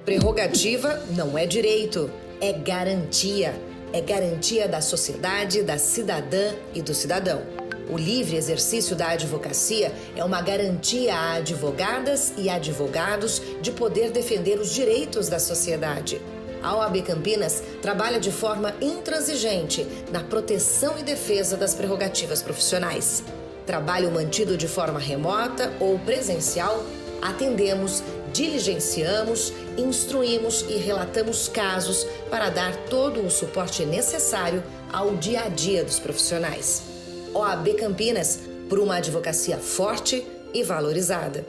Prerrogativa não é direito, é garantia. É garantia da sociedade, da cidadã e do cidadão. O livre exercício da advocacia é uma garantia a advogadas e advogados de poder defender os direitos da sociedade. A OAB Campinas trabalha de forma intransigente na proteção e defesa das prerrogativas profissionais. Trabalho mantido de forma remota ou presencial, atendemos, diligenciamos, instruímos e relatamos casos para dar todo o suporte necessário ao dia a dia dos profissionais. OAB Campinas, por uma advocacia forte e valorizada.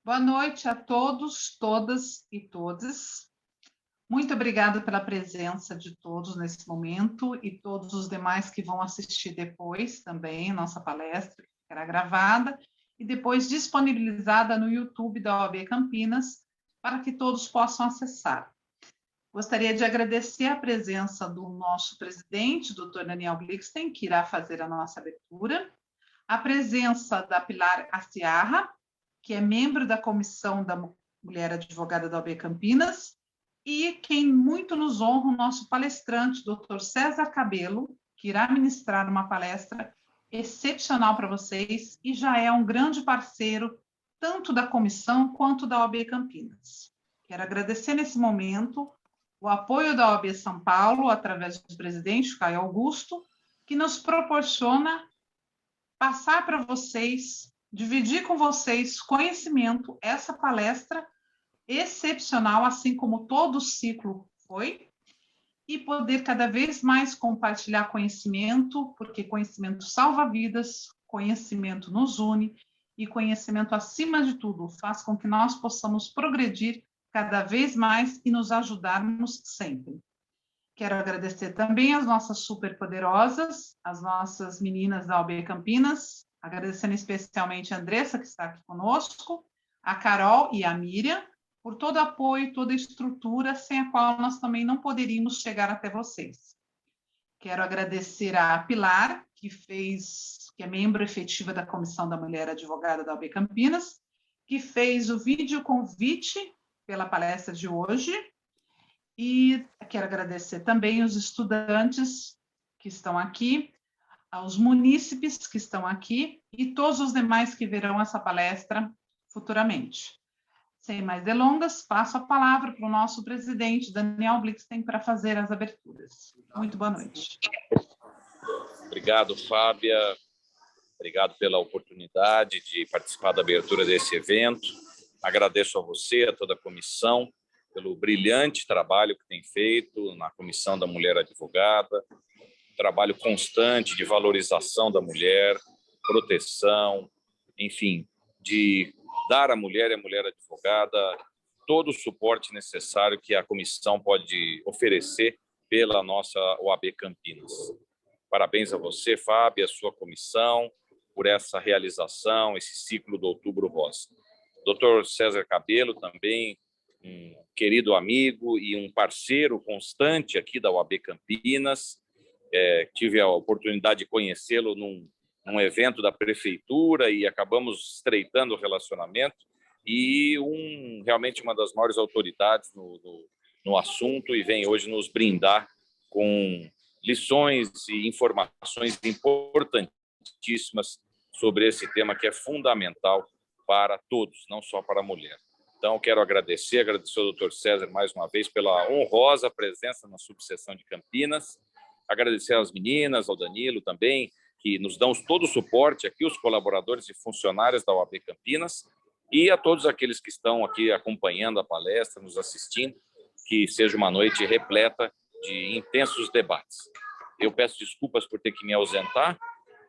Boa noite a todos, todas e todes. Muito obrigada pela presença de todos nesse momento e todos os demais que vão assistir depois também nossa palestra, que será gravada e depois disponibilizada no YouTube da OAB Campinas para que todos possam acessar. Gostaria de agradecer a presença do nosso presidente, Dr. Daniel Glixten, que irá fazer a nossa abertura, a presença da Pilar Aciarra, que é membro da Comissão da Mulher Advogada da OAB Campinas, e quem muito nos honra, o nosso palestrante, Dr. César Cabelo, que irá ministrar uma palestra excepcional para vocês e já é um grande parceiro tanto da comissão quanto da OAB Campinas. Quero agradecer nesse momento o apoio da OAB São Paulo, através do presidente Caio Augusto, que nos proporciona passar para vocês, dividir com vocês conhecimento, essa palestra excepcional, assim como todo o ciclo foi, e poder cada vez mais compartilhar conhecimento, porque conhecimento salva vidas, conhecimento nos une, e conhecimento, acima de tudo, faz com que nós possamos progredir cada vez mais e nos ajudarmos sempre. Quero agradecer também as nossas superpoderosas, as nossas meninas da OAB Campinas, agradecendo especialmente a Andressa, que está aqui conosco, a Carol e a Miriam, por todo o apoio, toda a estrutura, sem a qual nós também não poderíamos chegar até vocês. Quero agradecer a Pilar, que é membro efetiva da Comissão da Mulher Advogada da OAB Campinas, que fez o vídeo convite pela palestra de hoje, e quero agradecer também os estudantes que estão aqui, aos munícipes que estão aqui e todos os demais que verão essa palestra futuramente. Sem mais delongas, passo a palavra para o nosso presidente, Daniel Glixten, para fazer as aberturas. Muito boa noite. Obrigado, Fábia. Obrigado pela oportunidade de participar da abertura desse evento. Agradeço a você, a toda a comissão, pelo brilhante trabalho que tem feito na Comissão da Mulher Advogada, trabalho constante de valorização da mulher, proteção, enfim, de dar à mulher e à mulher advogada todo o suporte necessário que a comissão pode oferecer pela nossa OAB Campinas. Parabéns a você, Fábio, a sua comissão, por essa realização, esse ciclo do Outubro Rosa. Dr. César Cabelo, também um querido amigo e um parceiro constante aqui da OAB Campinas. Tive a oportunidade de conhecê-lo num evento da prefeitura e acabamos estreitando o relacionamento, e realmente uma das maiores autoridades no assunto, e vem hoje nos brindar com lições e informações importantíssimas sobre esse tema que é fundamental para todos, não só para a mulher. Então, quero agradecer ao Dr. César mais uma vez pela honrosa presença na subseção de Campinas, agradecer às meninas, ao Danilo também, que nos dão todo o suporte aqui, os colaboradores e funcionários da OAB Campinas, e a todos aqueles que estão aqui acompanhando a palestra, nos assistindo, que seja uma noite repleta de intensos debates. Eu peço desculpas por ter que me ausentar,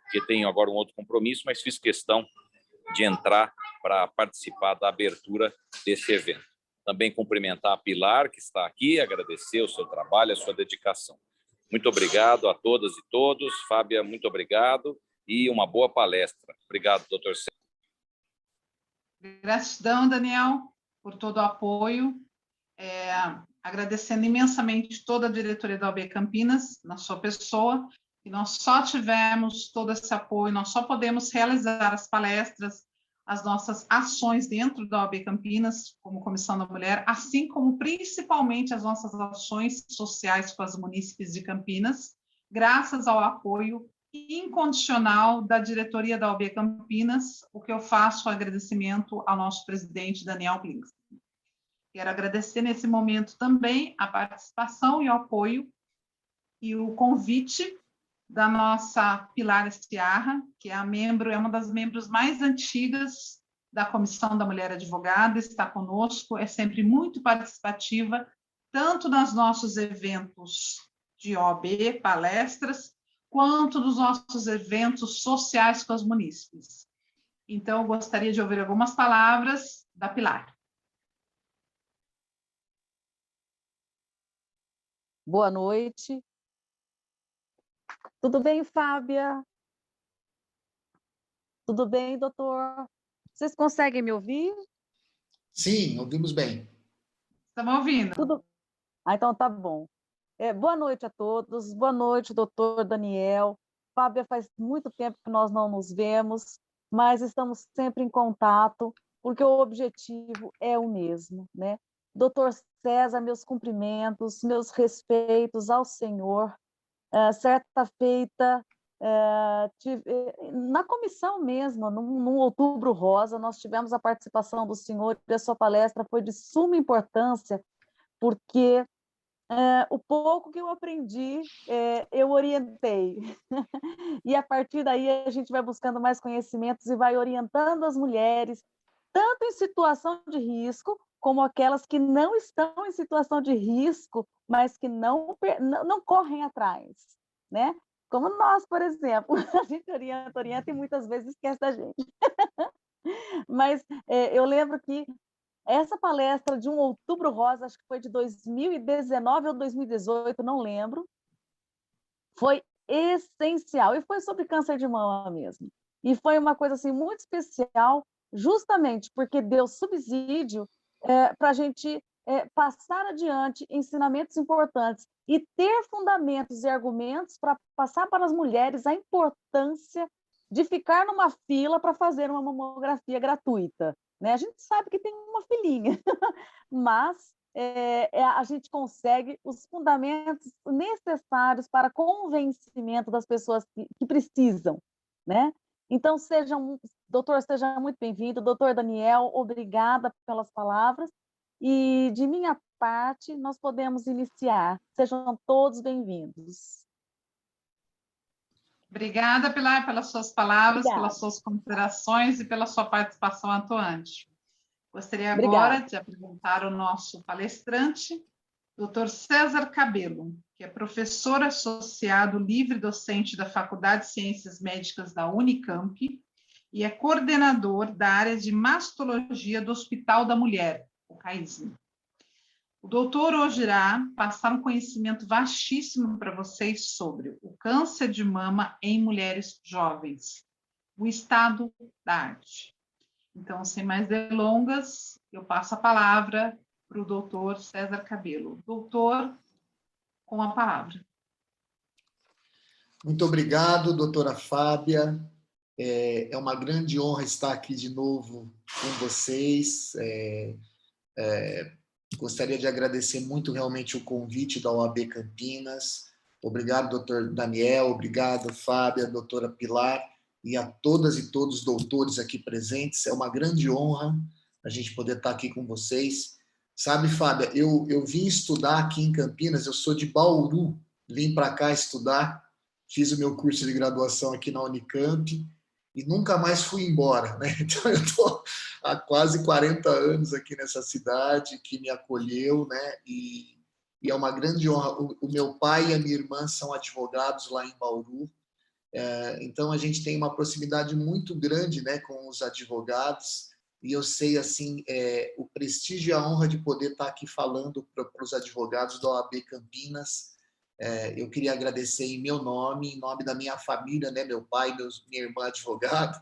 porque tenho agora um outro compromisso, mas fiz questão de entrar para participar da abertura desse evento. Também cumprimentar a Pilar, que está aqui, agradecer o seu trabalho, a sua dedicação. Muito obrigado a todas e todos. Fábia, muito obrigado e uma boa palestra. Obrigado, doutor César. Gratidão, Daniel, por todo o apoio. Agradecendo imensamente toda a diretoria da OAB Campinas, na sua pessoa, e nós só tivemos todo esse apoio, nós só podemos realizar as palestras, as nossas ações dentro da OAB Campinas, como Comissão da Mulher, assim como principalmente as nossas ações sociais com as munícipes de Campinas, graças ao apoio incondicional da diretoria da OAB Campinas, o que eu faço agradecimento ao nosso presidente, Daniel Blinks. Quero agradecer nesse momento também a participação e o apoio e o convite da nossa Pilar Estiarra, que é uma das membros mais antigas da Comissão da Mulher Advogada, está conosco, é sempre muito participativa, tanto nos nossos eventos de OAB, palestras, quanto nos nossos eventos sociais com os munícipes. Então, eu gostaria de ouvir algumas palavras da Pilar. Boa noite. Tudo bem, Fábia? Tudo bem, doutor? Vocês conseguem me ouvir? Sim, ouvimos bem. Estamos ouvindo. Tudo... Ah, então tá bom. Boa noite a todos. Boa noite, doutor Daniel. Fábia, faz muito tempo que nós não nos vemos, mas estamos sempre em contato, porque o objetivo é o mesmo, né? Doutor César, meus cumprimentos, meus respeitos ao senhor. Certa feita, na comissão mesmo, num Outubro Rosa, nós tivemos a participação do senhor e a sua palestra foi de suma importância, porque o pouco que eu aprendi, eu orientei. E a partir daí a gente vai buscando mais conhecimentos e vai orientando as mulheres, tanto em situação de risco, como aquelas que não estão em situação de risco, mas que não correm atrás, né? Como nós, por exemplo, a gente orienta e muitas vezes esquece da gente. Mas eu lembro que essa palestra de um Outubro Rosa, acho que foi de 2019 ou 2018, não lembro, foi essencial, e foi sobre câncer de mama mesmo. E foi uma coisa assim, muito especial, justamente porque deu subsídio para a gente passar adiante ensinamentos importantes e ter fundamentos e argumentos para passar para as mulheres a importância de ficar numa fila para fazer uma mamografia gratuita, né? A gente sabe que tem uma filinha, mas a gente consegue os fundamentos necessários para convencimento das pessoas que precisam, né? Então, doutor, seja muito bem-vindo. Doutor Daniel, obrigada pelas palavras. E, de minha parte, nós podemos iniciar. Sejam todos bem-vindos. Obrigada, Pilar, pelas suas palavras, Obrigada. Pelas suas considerações e pela sua participação atuante. Gostaria agora Obrigada. de apresentar o nosso palestrante, Dr. César Cabelo, que é professor associado livre-docente da Faculdade de Ciências Médicas da Unicamp e é coordenador da área de mastologia do Hospital da Mulher, o CAISM. O doutor hoje irá passar um conhecimento vastíssimo para vocês sobre o câncer de mama em mulheres jovens, o estado da arte. Então, sem mais delongas, eu passo a palavra para o doutor César Cabelo. Doutor, com a palavra. Muito obrigado, doutora Fábia. É uma grande honra estar aqui de novo com vocês. Gostaria de agradecer muito realmente o convite da OAB Campinas. Obrigado, doutor Daniel. Obrigado, Fábia, doutora Pilar, e a todas e todos os doutores aqui presentes. É uma grande honra a gente poder estar aqui com vocês. Sabe, Fábia, eu vim estudar aqui em Campinas, eu sou de Bauru, vim para cá estudar, fiz o meu curso de graduação aqui na Unicamp e nunca mais fui embora, né? Então, eu estou há quase 40 anos aqui nessa cidade que me acolheu, né? E é uma grande honra. O meu pai e a minha irmã são advogados lá em Bauru, então a gente tem uma proximidade muito grande, né, com os advogados, e eu sei assim o prestígio e a honra de poder estar aqui falando para os advogados da OAB Campinas. Eu queria agradecer em meu nome, em nome da minha família, né, meu pai, minha irmã advogado,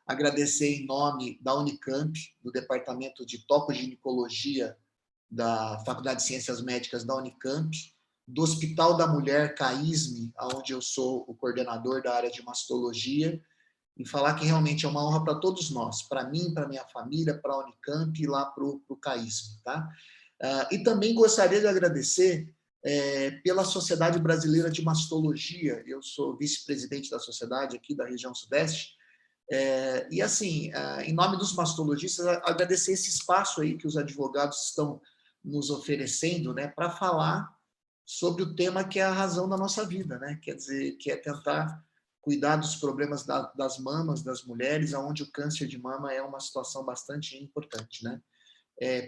agradecer em nome da Unicamp, do Departamento de Tocoginecologia da Faculdade de Ciências Médicas da Unicamp, do Hospital da Mulher, CAISM, onde eu sou o coordenador da área de mastologia, e falar que realmente é uma honra para todos nós, para mim, para minha família, para a Unicamp e lá para o CAISM, tá? E também gostaria de agradecer pela Sociedade Brasileira de Mastologia. Eu sou vice-presidente da sociedade aqui da região Sudeste, e assim, em nome dos mastologistas, agradecer esse espaço aí que os advogados estão nos oferecendo, né, para falar sobre o tema que é a razão da nossa vida, né? Quer dizer, que é tentar cuidar dos problemas das mamas das mulheres, onde o câncer de mama é uma situação bastante importante, né?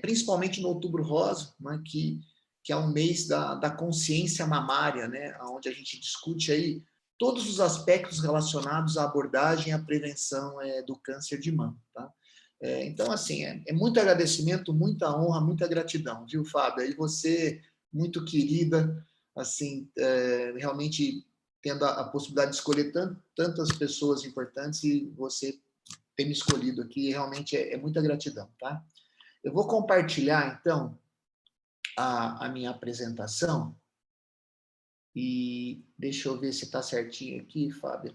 Principalmente no Outubro Rosa, né, que é um mês da consciência mamária, né, onde a gente discute aí todos os aspectos relacionados à abordagem e à prevenção do câncer de mama, tá? Então, assim, é muito agradecimento, muita honra, muita gratidão, viu, Fábio? E você, muito querida, assim, realmente tendo a possibilidade de escolher tantas pessoas importantes e você ter me escolhido aqui, realmente é muita gratidão, tá? Eu vou compartilhar, então, a minha apresentação e deixa eu ver se está certinho aqui, Fábio.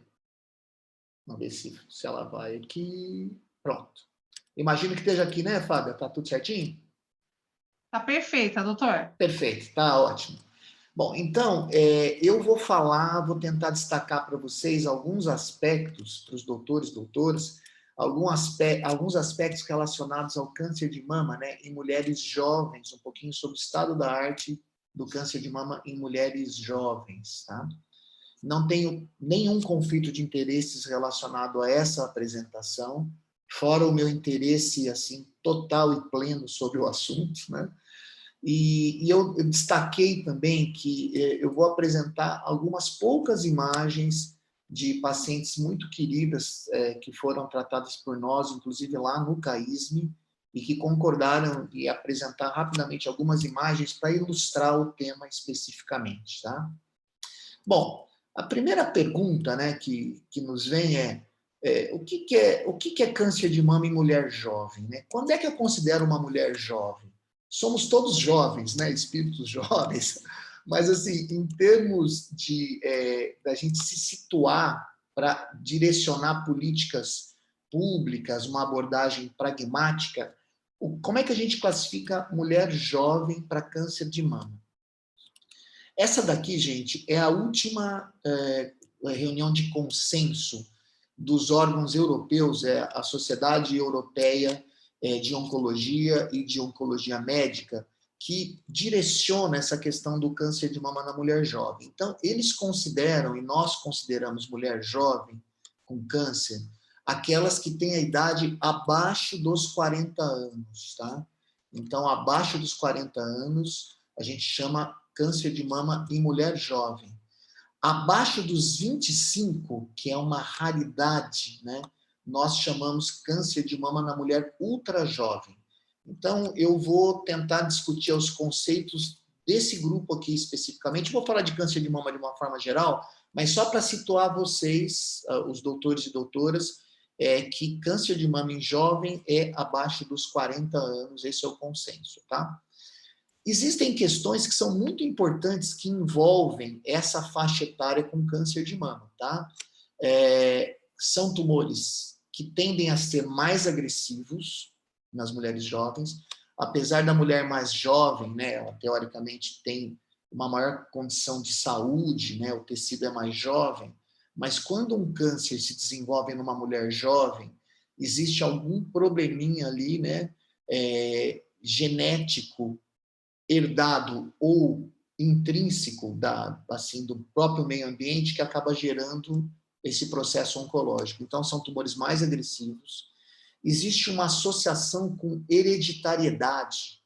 Vamos ver se ela vai aqui. Pronto. Imagino que esteja aqui, né, Fábio? Está tudo certinho? Está perfeita, doutor. Perfeito, está ótimo. Bom, então, eu vou tentar destacar para vocês alguns aspectos, para os doutores e doutoras, alguns aspectos relacionados ao câncer de mama, né, em mulheres jovens, um pouquinho sobre o estado da arte do câncer de mama em mulheres jovens, tá? Não tenho nenhum conflito de interesses relacionado a essa apresentação, fora o meu interesse, assim, total e pleno sobre o assunto, né? E eu destaquei também que eu vou apresentar algumas poucas imagens de pacientes muito queridas que foram tratadas por nós, inclusive lá no CAISM, e que concordaram em apresentar rapidamente algumas imagens para ilustrar o tema especificamente, tá? Bom, a primeira pergunta, né, que nos vem o que é câncer de mama em mulher jovem, né? Quando é que eu considero uma mulher jovem? Somos todos jovens, né? Espíritos jovens, mas assim, em termos da gente se situar para direcionar políticas públicas, uma abordagem pragmática, como é que a gente classifica mulher jovem para câncer de mama? Essa daqui, gente, é a última reunião de consenso dos órgãos europeus, a Sociedade Europeia de Oncologia e de Oncologia Médica, que direciona essa questão do câncer de mama na mulher jovem. Então, eles consideram, e nós consideramos mulher jovem com câncer, aquelas que têm a idade abaixo dos 40 anos, tá? Então, abaixo dos 40 anos, a gente chama câncer de mama em mulher jovem. Abaixo dos 25, que é uma raridade, né, nós chamamos câncer de mama na mulher ultra jovem. Então, eu vou tentar discutir os conceitos desse grupo aqui especificamente. Vou falar de câncer de mama de uma forma geral, mas só para situar vocês, os doutores e doutoras, que câncer de mama em jovem é abaixo dos 40 anos, esse é o consenso, tá? Existem questões que são muito importantes que envolvem essa faixa etária com câncer de mama, tá? São tumores que tendem a ser mais agressivos nas mulheres jovens, apesar da mulher mais jovem, né, ela teoricamente tem uma maior condição de saúde, né, o tecido é mais jovem, mas quando um câncer se desenvolve numa mulher jovem, existe algum probleminha ali, né, genético, herdado ou intrínseco do próprio meio ambiente que acaba gerando esse processo oncológico. Então, são tumores mais agressivos. Existe uma associação com hereditariedade.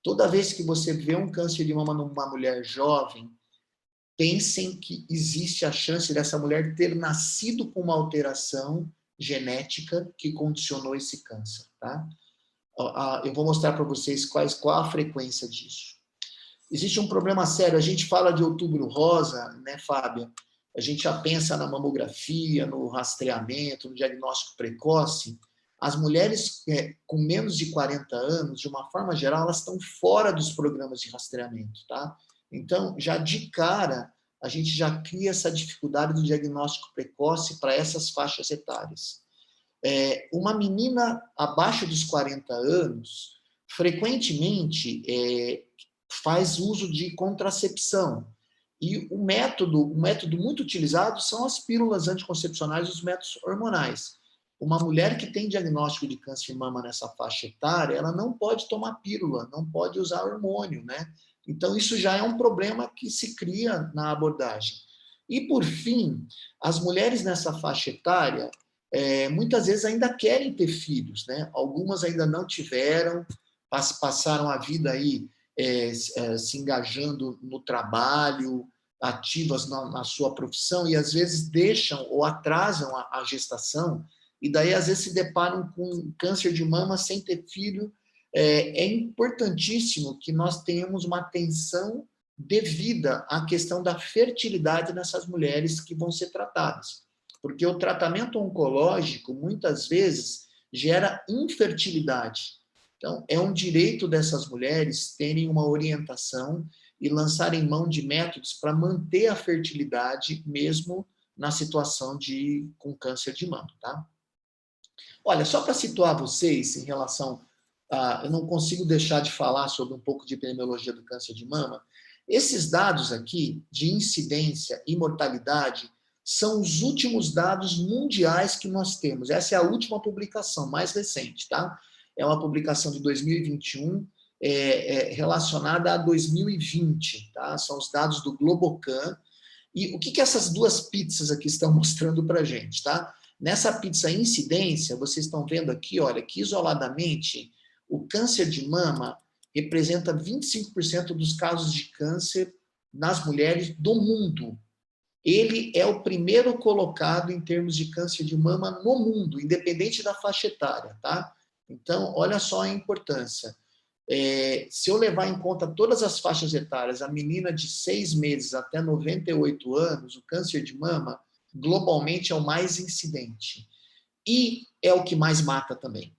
Toda vez que você vê um câncer de mama numa mulher jovem, pensem que existe a chance dessa mulher ter nascido com uma alteração genética que condicionou esse câncer, tá? Eu vou mostrar para vocês qual a frequência disso. Existe um problema sério. A gente fala de Outubro Rosa, né, Fábia? A gente já pensa na mamografia, no rastreamento, no diagnóstico precoce. As mulheres com menos de 40 anos, de uma forma geral, elas estão fora dos programas de rastreamento, tá? Então, já de cara, a gente já cria essa dificuldade do diagnóstico precoce para essas faixas etárias. Uma menina abaixo dos 40 anos, frequentemente faz uso de contracepção. E o método muito utilizado são as pílulas anticoncepcionais e os métodos hormonais. Uma mulher que tem diagnóstico de câncer de mama nessa faixa etária, ela não pode tomar pílula, não pode usar hormônio, né? Então, isso já é um problema que se cria na abordagem. E, por fim, as mulheres nessa faixa etária, muitas vezes ainda querem ter filhos, né? Algumas ainda não tiveram, passaram a vida aí se engajando no trabalho, ativas na sua profissão, e às vezes deixam ou atrasam a gestação, e daí às vezes se deparam com câncer de mama sem ter filho. É importantíssimo que nós tenhamos uma atenção devida à questão da fertilidade nessas mulheres que vão ser tratadas. Porque o tratamento oncológico, muitas vezes, gera infertilidade. Então, é um direito dessas mulheres terem uma orientação e lançarem mão de métodos para manter a fertilidade, mesmo na situação com câncer de mama, tá? Olha, só para situar vocês em relação eu não consigo deixar de falar sobre um pouco de epidemiologia do câncer de mama. Esses dados aqui, de incidência e mortalidade, são os últimos dados mundiais que nós temos. Essa é a última publicação, mais recente, tá? É uma publicação de 2021, relacionada a 2020, tá? São os dados do Globocan. E o que essas duas pizzas aqui estão mostrando para a gente, tá? Nessa pizza incidência, vocês estão vendo aqui, olha, que isoladamente o câncer de mama representa 25% dos casos de câncer nas mulheres do mundo. Ele é o primeiro colocado em termos de câncer de mama no mundo, independente da faixa etária, tá? Então, olha só a importância. Se eu levar em conta todas as faixas etárias, a menina de 6 meses até 98 anos, o câncer de mama, globalmente, é o mais incidente. E é o que mais mata também.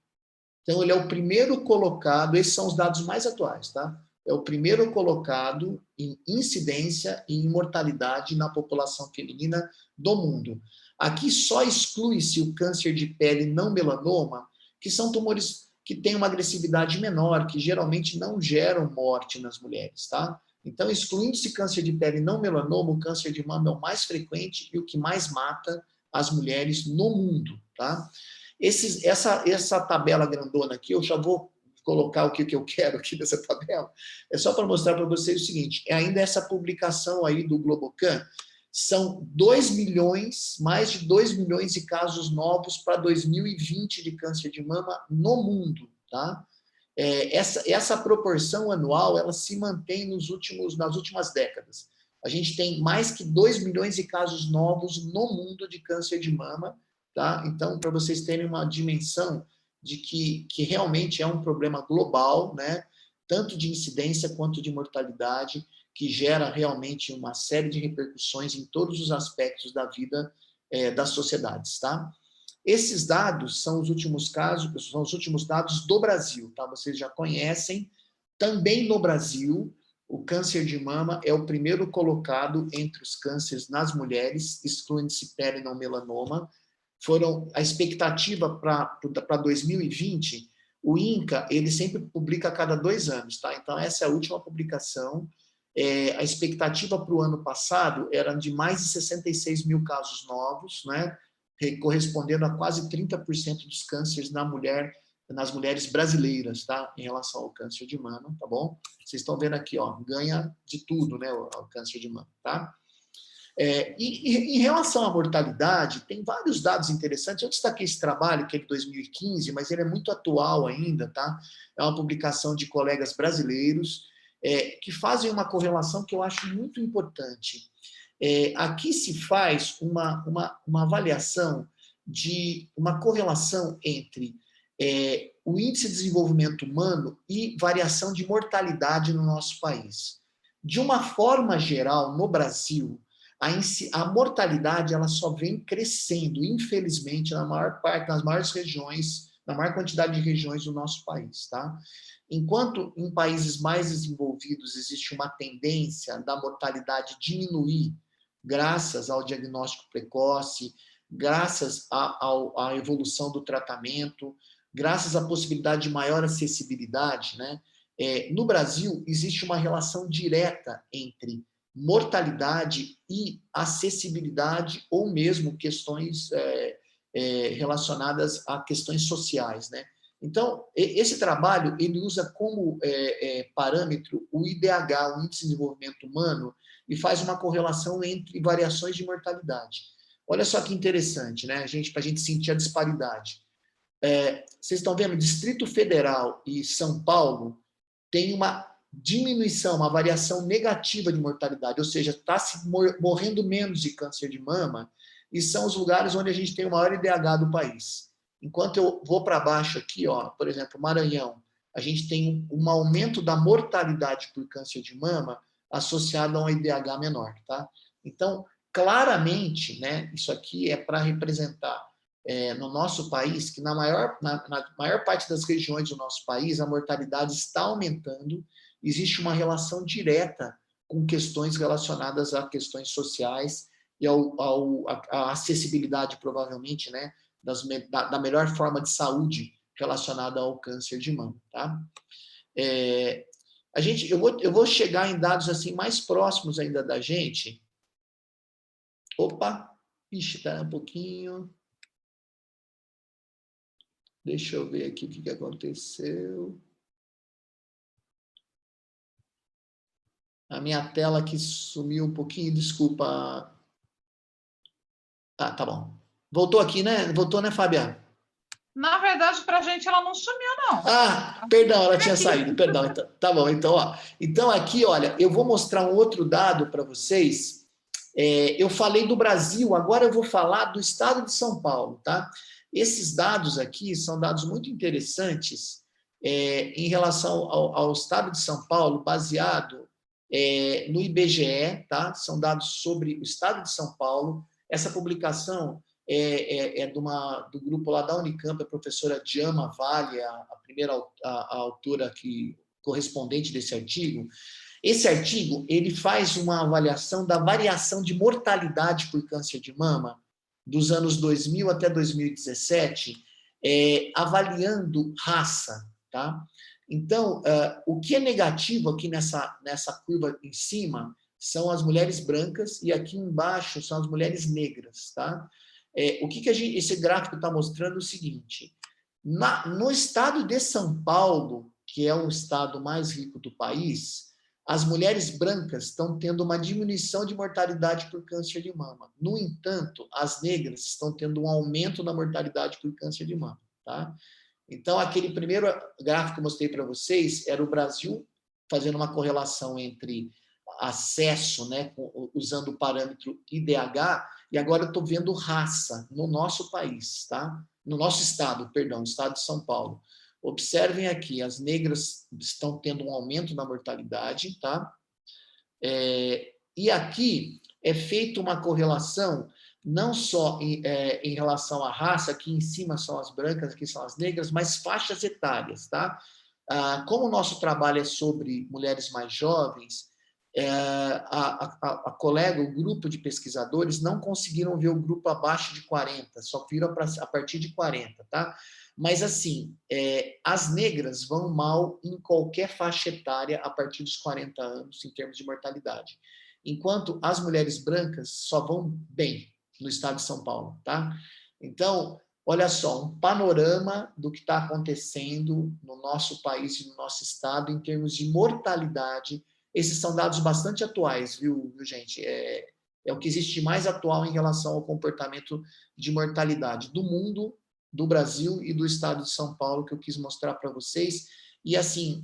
Então, ele é o primeiro colocado, esses são os dados mais atuais, tá? É o primeiro colocado em incidência e em mortalidade na população feminina do mundo. Aqui só exclui-se o câncer de pele não melanoma, que são tumores que têm uma agressividade menor, que geralmente não geram morte nas mulheres, tá? Então, excluindo-se câncer de pele não melanoma, o câncer de mama é o mais frequente e o que mais mata as mulheres no mundo, tá? Essa tabela grandona aqui, eu já vou colocar o que eu quero aqui nessa tabela, é só para mostrar para vocês o seguinte, ainda essa publicação aí do Globocan, são 2 milhões, mais de 2 milhões de casos novos para 2020 de câncer de mama no mundo, tá? Essa proporção anual, ela se mantém nas últimas décadas. A gente tem mais que 2 milhões de casos novos no mundo de câncer de mama, tá? Então, para vocês terem uma dimensão de que realmente é um problema global, né? Tanto de incidência quanto de mortalidade, que gera realmente uma série de repercussões em todos os aspectos da vida das sociedades, tá? Esses dados são os últimos dados do Brasil, tá? Vocês já conhecem. Também no Brasil, o câncer de mama é o primeiro colocado entre os cânceres nas mulheres, excluindo-se pele não melanoma. A expectativa para 2020, o INCA, ele sempre publica a cada 2 anos, tá? Então, essa é a última publicação. A expectativa para o ano passado era de mais de 66 mil casos novos, né? Correspondendo a quase 30% dos cânceres nas mulheres brasileiras, tá? Em relação ao câncer de mama, tá bom? Vocês estão vendo aqui, ó, ganha de tudo, né? O câncer de mama, tá? E em relação à mortalidade, tem vários dados interessantes. Eu destaquei esse trabalho, que é de 2015, mas ele é muito atual ainda, tá? É uma publicação de colegas brasileiros que fazem uma correlação que eu acho muito importante. Aqui se faz uma avaliação de uma correlação entre o índice de desenvolvimento humano e variação de mortalidade no nosso país. De uma forma geral, no Brasil, a mortalidade ela só vem crescendo, infelizmente, na maior parte, nas maiores regiões, na maior quantidade de regiões do nosso país, tá? Enquanto em países mais desenvolvidos existe uma tendência da mortalidade diminuir graças ao diagnóstico precoce, graças à evolução do tratamento, graças à possibilidade de maior acessibilidade, né? No Brasil, existe uma relação direta entre mortalidade e acessibilidade, ou mesmo questões relacionadas a questões sociais, né? Então, esse trabalho, ele usa como parâmetro o IDH, o Índice de Desenvolvimento Humano, e faz uma correlação entre variações de mortalidade. Olha só que interessante, né, para a gente sentir a disparidade. Vocês estão vendo, Distrito Federal e São Paulo tem uma diminuição, uma variação negativa de mortalidade, ou seja, está se morrendo menos de câncer de mama, e são os lugares onde a gente tem o maior IDH do país. Enquanto eu vou para baixo aqui, ó, por exemplo, Maranhão, a gente tem um aumento da mortalidade por câncer de mama associado a um IDH menor, tá? Então, claramente, né, isso aqui é para representar no nosso país, que na maior parte das regiões do nosso país, a mortalidade está aumentando, existe uma relação direta com questões relacionadas a questões sociais e à acessibilidade, provavelmente, né, da melhor forma de saúde relacionada ao câncer de mama, tá? Eu vou chegar em dados assim mais próximos ainda da gente. Opa, espera um pouquinho. Deixa eu ver aqui o que aconteceu. A minha tela aqui sumiu um pouquinho, desculpa. Tá bom. Voltou aqui, né? Voltou, né, Fabiana? Na verdade, para a gente, ela não sumiu, não. Perdão, ela tinha saído. Perdão, então, tá bom. Então, ó. Então, aqui, olha, eu vou mostrar um outro dado para vocês. Eu falei do Brasil, agora eu vou falar do estado de São Paulo, tá? Esses dados aqui são dados muito interessantes em relação ao estado de São Paulo, baseado no IBGE, tá? São dados sobre o estado de São Paulo. Essa publicação do grupo lá da Unicamp, a professora Djama Vale, a primeira a autora correspondente desse artigo. Esse artigo, ele faz uma avaliação da variação de mortalidade por câncer de mama dos anos 2000 até 2017, avaliando raça, tá? Então, o que é negativo aqui nessa curva em cima são as mulheres brancas e aqui embaixo são as mulheres negras, tá? O que esse gráfico está mostrando é o seguinte: no estado de São Paulo, que é o estado mais rico do país, as mulheres brancas estão tendo uma diminuição de mortalidade por câncer de mama. No entanto, as negras estão tendo um aumento na mortalidade por câncer de mama, tá? Então, aquele primeiro gráfico que eu mostrei para vocês era o Brasil fazendo uma correlação entre acesso, né, usando o parâmetro IDH, e agora eu estou vendo raça no nosso país, tá? No nosso estado, perdão, estado de São Paulo. Observem aqui, as negras estão tendo um aumento na mortalidade, tá? E aqui é feita uma correlação não só em relação à raça, aqui em cima são as brancas, aqui são as negras, mas faixas etárias, tá? Como o nosso trabalho é sobre mulheres mais jovens, a colega, o grupo de pesquisadores não conseguiram ver o grupo abaixo de 40, só viram a partir de 40, tá? Mas, assim, as negras vão mal em qualquer faixa etária a partir dos 40 anos, em termos de mortalidade. Enquanto as mulheres brancas só vão bem no estado de São Paulo, tá? Então, olha só, um panorama do que está acontecendo no nosso país e no nosso estado em termos de mortalidade. Esses são dados bastante atuais, viu gente? É o que existe de mais atual em relação ao comportamento de mortalidade do mundo, do Brasil e do estado de São Paulo, que eu quis mostrar para vocês. E, assim,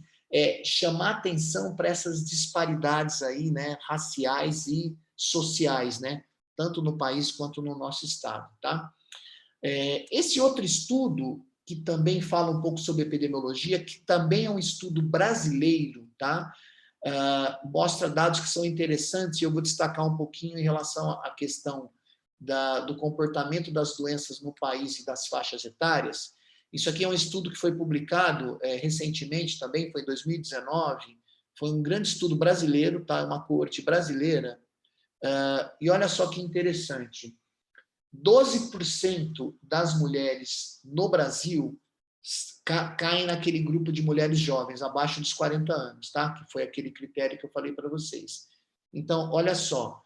chamar atenção para essas disparidades aí, né, raciais e sociais, né, tanto no país quanto no nosso estado, tá? Esse outro estudo, que também fala um pouco sobre epidemiologia, que também é um estudo brasileiro, tá? Mostra dados que são interessantes, e eu vou destacar um pouquinho em relação à questão do comportamento das doenças no país e das faixas etárias. Isso aqui é um estudo que foi publicado recentemente também, foi em 2019, foi um grande estudo brasileiro, tá? Uma coorte brasileira, E olha só que interessante, 12% das mulheres no Brasil caem naquele grupo de mulheres jovens, abaixo dos 40 anos, tá? Que foi aquele critério que eu falei para vocês. Então, olha só,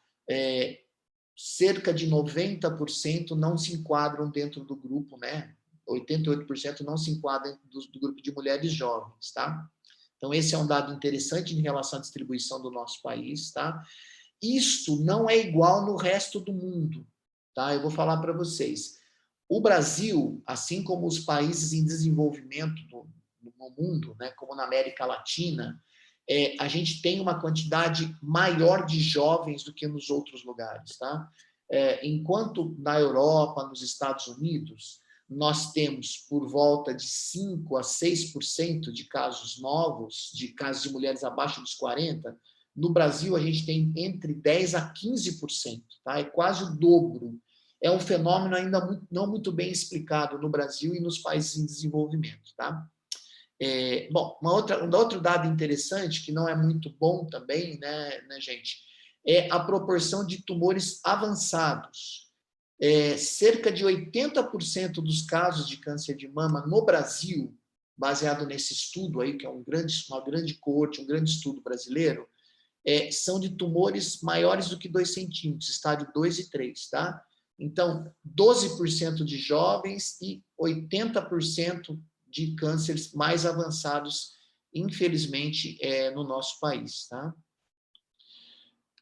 cerca de 90% não se enquadram dentro do grupo, né? 88% não se enquadram do grupo de mulheres jovens, tá? Então, esse é um dado interessante em relação à distribuição do nosso país, tá? Isto não é igual no resto do mundo, tá? Eu vou falar para vocês. O Brasil, assim como os países em desenvolvimento no mundo, né, como na América Latina, a gente tem uma quantidade maior de jovens do que nos outros lugares, tá? Enquanto na Europa, nos Estados Unidos, nós temos por volta de 5 a 6% de casos novos, de casos de mulheres abaixo dos 40, no Brasil a gente tem entre 10 a 15%, tá? É quase o dobro. É um fenômeno ainda não muito bem explicado no Brasil e nos países em desenvolvimento, tá? Bom, um outro dado interessante, que não é muito bom também, né, gente, é a proporção de tumores avançados. Cerca de 80% dos casos de câncer de mama no Brasil, baseado nesse estudo aí, que é uma grande coorte, um grande estudo brasileiro, são de tumores maiores do que 2 centímetros, estádio 2 e 3, tá? Então, 12% de jovens e 80% de cânceres mais avançados, infelizmente, no nosso país, tá?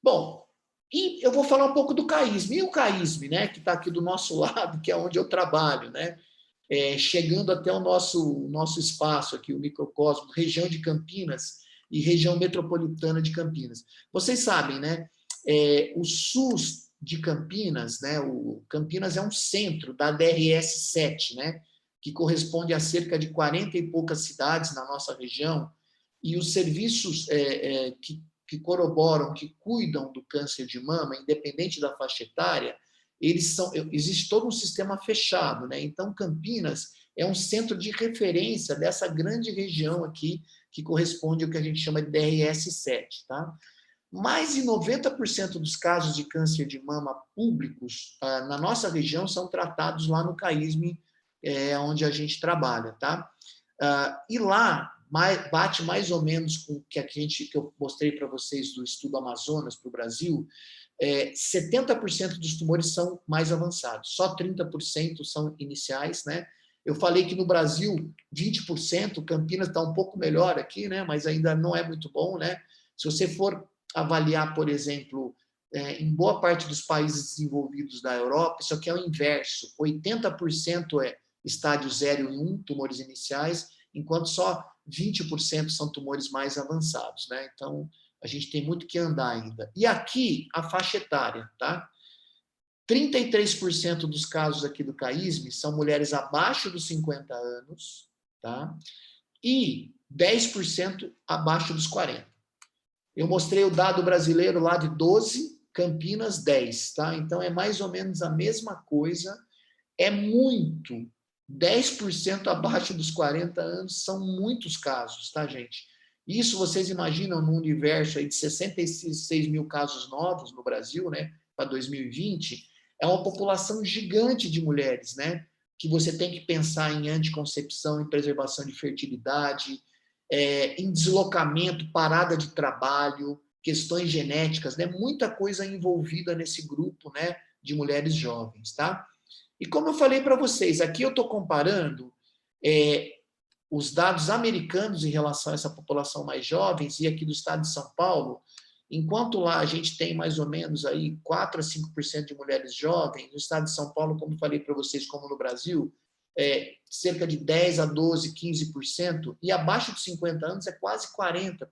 Bom, e eu vou falar um pouco do CAISM. E o CAISM, né, que está aqui do nosso lado, que é onde eu trabalho, né? Chegando até o nosso espaço aqui, o microcosmo, região de Campinas e região metropolitana de Campinas. Vocês sabem, né? O SUS de Campinas, né? O Campinas é um centro da DRS-7, né? Que corresponde a cerca de 40 e poucas cidades na nossa região, e os serviços que corroboram, que cuidam do câncer de mama, independente da faixa etária, existe todo um sistema fechado, né? Então, Campinas é um centro de referência dessa grande região aqui, que corresponde ao que a gente chama de DRS-7, tá? Mais de 90% dos casos de câncer de mama públicos na nossa região são tratados lá no CAISM, onde a gente trabalha, tá? E lá bate mais ou menos com o que eu mostrei para vocês do estudo Amazonas para o Brasil. 70% dos tumores são mais avançados, só 30% são iniciais, né? Eu falei que no Brasil, 20%, Campinas está um pouco melhor aqui, né? Mas ainda não é muito bom, né? Se você for avaliar, por exemplo, em boa parte dos países desenvolvidos da Europa, isso aqui é o inverso, 80% é estádio 0 e 1, tumores iniciais, enquanto só 20% são tumores mais avançados, né? Então, a gente tem muito que andar ainda. E aqui, a faixa etária, tá? 33% dos casos aqui do CAISM são mulheres abaixo dos 50 anos, tá? E 10% abaixo dos 40. Eu mostrei o dado brasileiro lá de 12, Campinas 10, tá? Então, é mais ou menos a mesma coisa. É muito. 10% abaixo dos 40 anos são muitos casos, tá, gente? Isso vocês imaginam num universo aí de 66 mil casos novos no Brasil, né, para 2020, é uma população gigante de mulheres, né, que você tem que pensar em anticoncepção, em preservação de fertilidade, em deslocamento, parada de trabalho, questões genéticas, né, muita coisa envolvida nesse grupo, né, de mulheres jovens, tá? E como eu falei para vocês, aqui eu estou comparando os dados americanos em relação a essa população mais jovens, e aqui do estado de São Paulo, enquanto lá a gente tem mais ou menos aí 4 a 5% de mulheres jovens, no estado de São Paulo, como falei para vocês, como no Brasil, cerca de 10 a 12, 15%, e abaixo de 50 anos é quase 40%.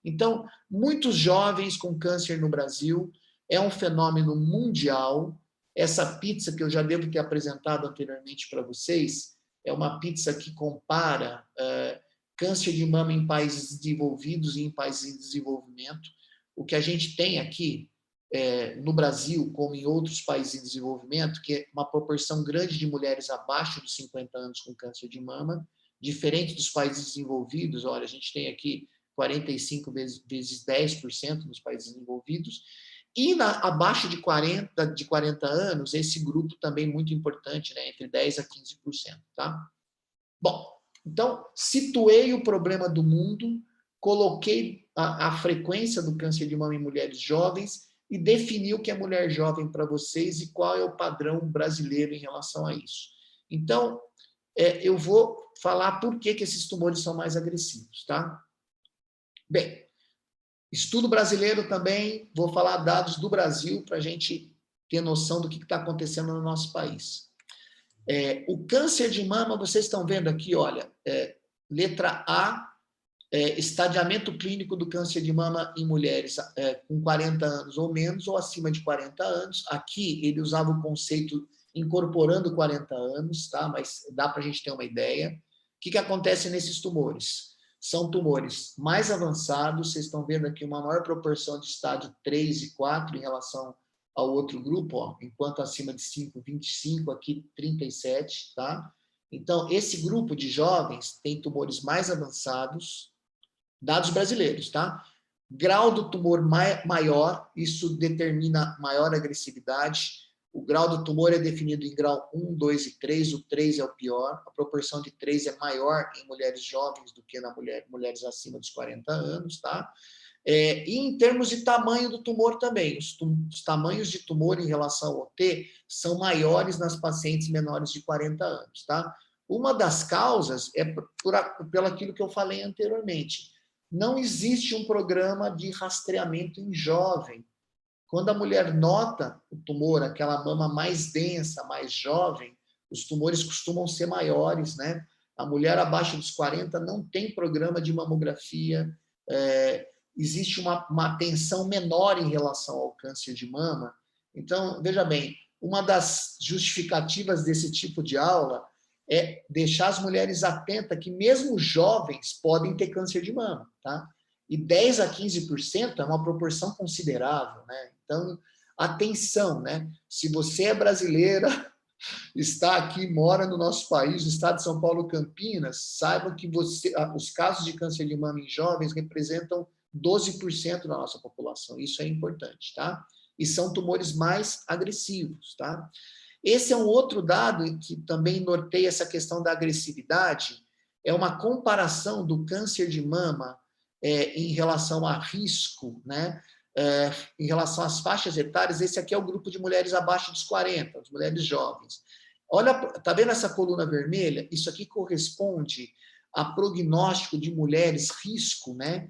Então, muitos jovens com câncer no Brasil, é um fenômeno mundial. Essa pizza que eu já devo ter apresentado anteriormente para vocês, é uma pizza que compara câncer de mama em países desenvolvidos e em países em desenvolvimento. O que a gente tem aqui no Brasil, como em outros países em desenvolvimento, que é uma proporção grande de mulheres abaixo dos 50 anos com câncer de mama, diferente dos países desenvolvidos. Olha, a gente tem aqui 45 vezes 10% nos países desenvolvidos, E abaixo de 40 anos, esse grupo também muito importante, né? Entre 10% a 15%. Tá? Bom, então, situei o problema do mundo, coloquei a frequência do câncer de mama em mulheres jovens e defini o que é mulher jovem para vocês e qual é o padrão brasileiro em relação a isso. Então, eu vou falar por que esses tumores são mais agressivos, tá? Bem, estudo brasileiro também, vou falar dados do Brasil para a gente ter noção do que está acontecendo no nosso país. O câncer de mama, vocês estão vendo aqui, olha, letra A, estadiamento clínico do câncer de mama em mulheres com 40 anos ou menos, ou acima de 40 anos. Aqui, ele usava o conceito incorporando 40 anos, tá? Mas dá para a gente ter uma ideia. O que acontece nesses tumores? São tumores mais avançados, vocês estão vendo aqui uma maior proporção de estádio 3 e 4 em relação ao outro grupo, ó, enquanto acima de 5, 25, aqui 37, tá? Então, esse grupo de jovens tem tumores mais avançados, dados brasileiros, tá? Grau do tumor maior, isso determina maior agressividade. O grau do tumor é definido em grau 1, 2 e 3, o 3 é o pior. A proporção de 3 é maior em mulheres jovens do que na mulheres acima dos 40 anos, tá? E em termos de tamanho do tumor também, os tamanhos de tumor em relação ao T são maiores nas pacientes menores de 40 anos, tá? Uma das causas é pelo aquilo que eu falei anteriormente. Não existe um programa de rastreamento em jovem. Quando a mulher nota o tumor, aquela mama mais densa, mais jovem, os tumores costumam ser maiores, né? A mulher abaixo dos 40 não tem programa de mamografia, existe uma atenção menor em relação ao câncer de mama. Então, veja bem, uma das justificativas desse tipo de aula é deixar as mulheres atentas que mesmo jovens podem ter câncer de mama, tá? E 10 a 15% é uma proporção considerável, né? Então, atenção, né? Se você é brasileira, está aqui, mora no nosso país, no estado de São Paulo, Campinas, saiba que os casos de câncer de mama em jovens representam 12% da nossa população. Isso é importante, tá? E são tumores mais agressivos, tá? Esse é um outro dado que também norteia essa questão da agressividade, é uma comparação do câncer de mama em relação a risco, né? Em relação às faixas etárias. Esse aqui é o grupo de mulheres abaixo dos 40, as mulheres jovens. Olha, tá vendo essa coluna vermelha? Isso aqui corresponde a prognóstico de mulheres, risco, né?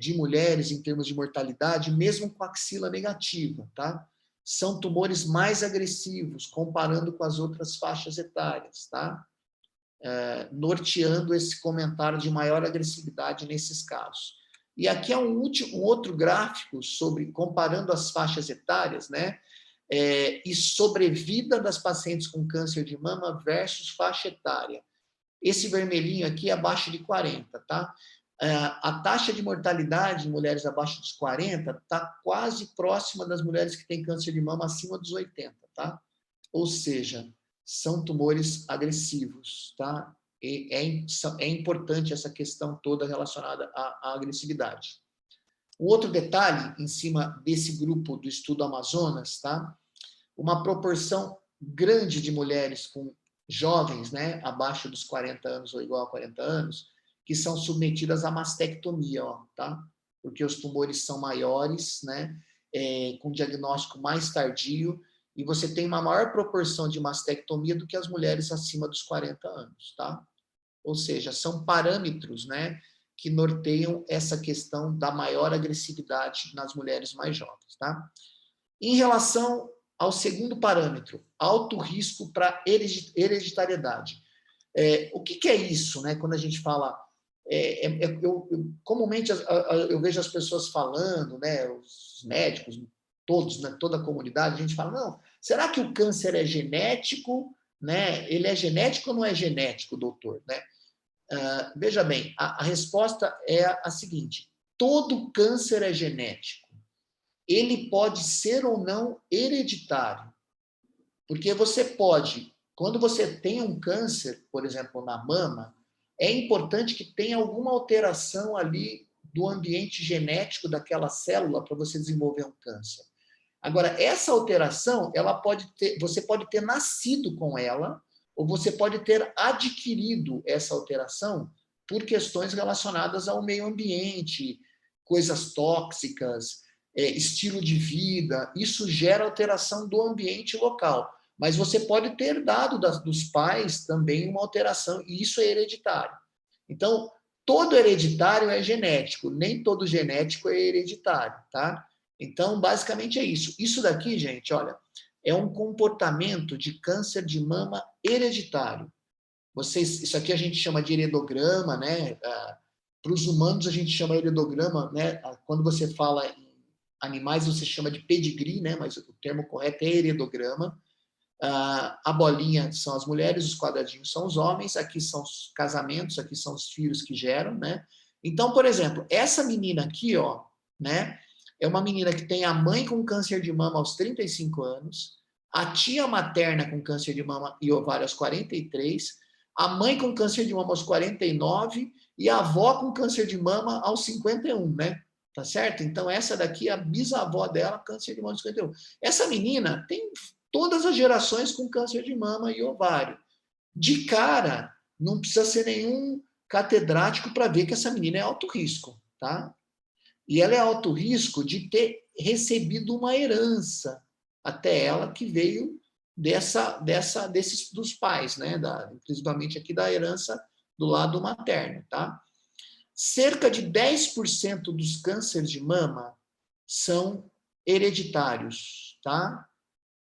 De mulheres em termos de mortalidade, mesmo com axila negativa, tá? São tumores mais agressivos, comparando com as outras faixas etárias, tá? Norteando esse comentário de maior agressividade nesses casos. E aqui é um outro gráfico sobre comparando as faixas etárias, né? E sobrevida das pacientes com câncer de mama versus faixa etária. Esse vermelhinho aqui é abaixo de 40, tá? A taxa de mortalidade em mulheres abaixo dos 40 está quase próxima das mulheres que têm câncer de mama acima dos 80, tá? Ou seja, são tumores agressivos, tá? É importante essa questão toda relacionada à agressividade. Um outro detalhe em cima desse grupo do estudo Amazonas, tá? Uma proporção grande de mulheres com jovens, né, abaixo dos 40 anos ou igual a 40 anos, que são submetidas à mastectomia, ó, tá? Porque os tumores são maiores, né, com diagnóstico mais tardio, e você tem uma maior proporção de mastectomia do que as mulheres acima dos 40 anos, tá? Ou seja, são parâmetros, né, que norteiam essa questão da maior agressividade nas mulheres mais jovens, tá? Em relação ao segundo parâmetro, alto risco para hereditariedade. O que é isso, né, quando a gente fala... comumente eu vejo as pessoas falando, né, os médicos, todos, né, toda a comunidade, a gente fala, não, será que o câncer é genético? Né? Ele é genético ou não é genético, doutor? Né? Veja bem, a resposta é a seguinte, todo câncer é genético. Ele pode ser ou não hereditário. Porque você pode, quando você tem um câncer, por exemplo, na mama, é importante que tenha alguma alteração ali do ambiente genético daquela célula para você desenvolver um câncer. Agora, essa alteração, você pode ter nascido com ela, ou você pode ter adquirido essa alteração por questões relacionadas ao meio ambiente, coisas tóxicas, estilo de vida. Isso gera alteração do ambiente local. Mas você pode ter dado dos pais também uma alteração, e isso é hereditário. Então, todo hereditário é genético, nem todo genético é hereditário, tá? Então, basicamente é isso. Isso daqui, gente, olha, é um comportamento de câncer de mama hereditário. Isso aqui a gente chama de heredograma, né? Para os humanos a gente chama heredograma, né? Quando você fala em animais você chama de pedigree, né? Mas o termo correto é heredograma. A bolinha são as mulheres, os quadradinhos são os homens, aqui são os casamentos, aqui são os filhos que geram, né? Então, por exemplo, essa menina aqui, ó, né? É uma menina que tem a mãe com câncer de mama aos 35 anos, a tia materna com câncer de mama e ovário aos 43, a mãe com câncer de mama aos 49 e a avó com câncer de mama aos 51, né? Tá certo? Então, essa daqui é a bisavó dela, câncer de mama aos 51. Essa menina tem todas as gerações com câncer de mama e ovário. De cara, não precisa ser nenhum catedrático para ver que essa menina é alto risco, tá? E ela é alto risco de ter recebido uma herança até ela que veio desses dos pais, né? Principalmente aqui da herança do lado materno, tá? Cerca de 10% dos cânceres de mama são hereditários, tá?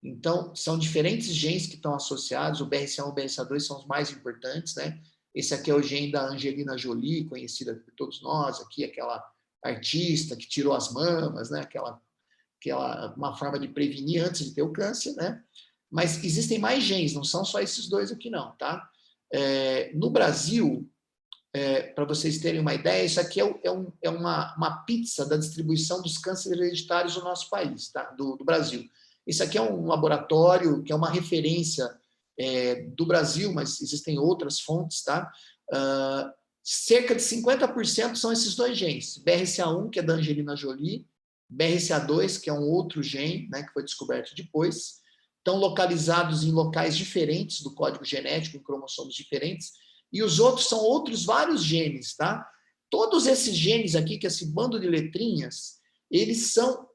Então, são diferentes genes que estão associados, o BRCA1 e o BRCA2 são os mais importantes, né? Esse aqui é o gene da Angelina Jolie, conhecida por todos nós, aqui aquela artista que tirou as mamas, né? Uma forma de prevenir antes de ter o câncer, né? Mas existem mais genes, não são só esses dois aqui não, tá? No Brasil, para vocês terem uma ideia, isso aqui é uma pizza da distribuição dos cânceres hereditários no nosso país, tá? Do Brasil. Isso aqui é um laboratório que é uma referência do Brasil, mas existem outras fontes, tá? Cerca de 50% são esses dois genes. BRCA1, que é da Angelina Jolie, BRCA2, que é um outro gene, né, que foi descoberto depois, estão localizados em locais diferentes do código genético, em cromossomos diferentes, e os outros são outros vários genes, tá? Todos esses genes aqui, que é esse bando de letrinhas, eles são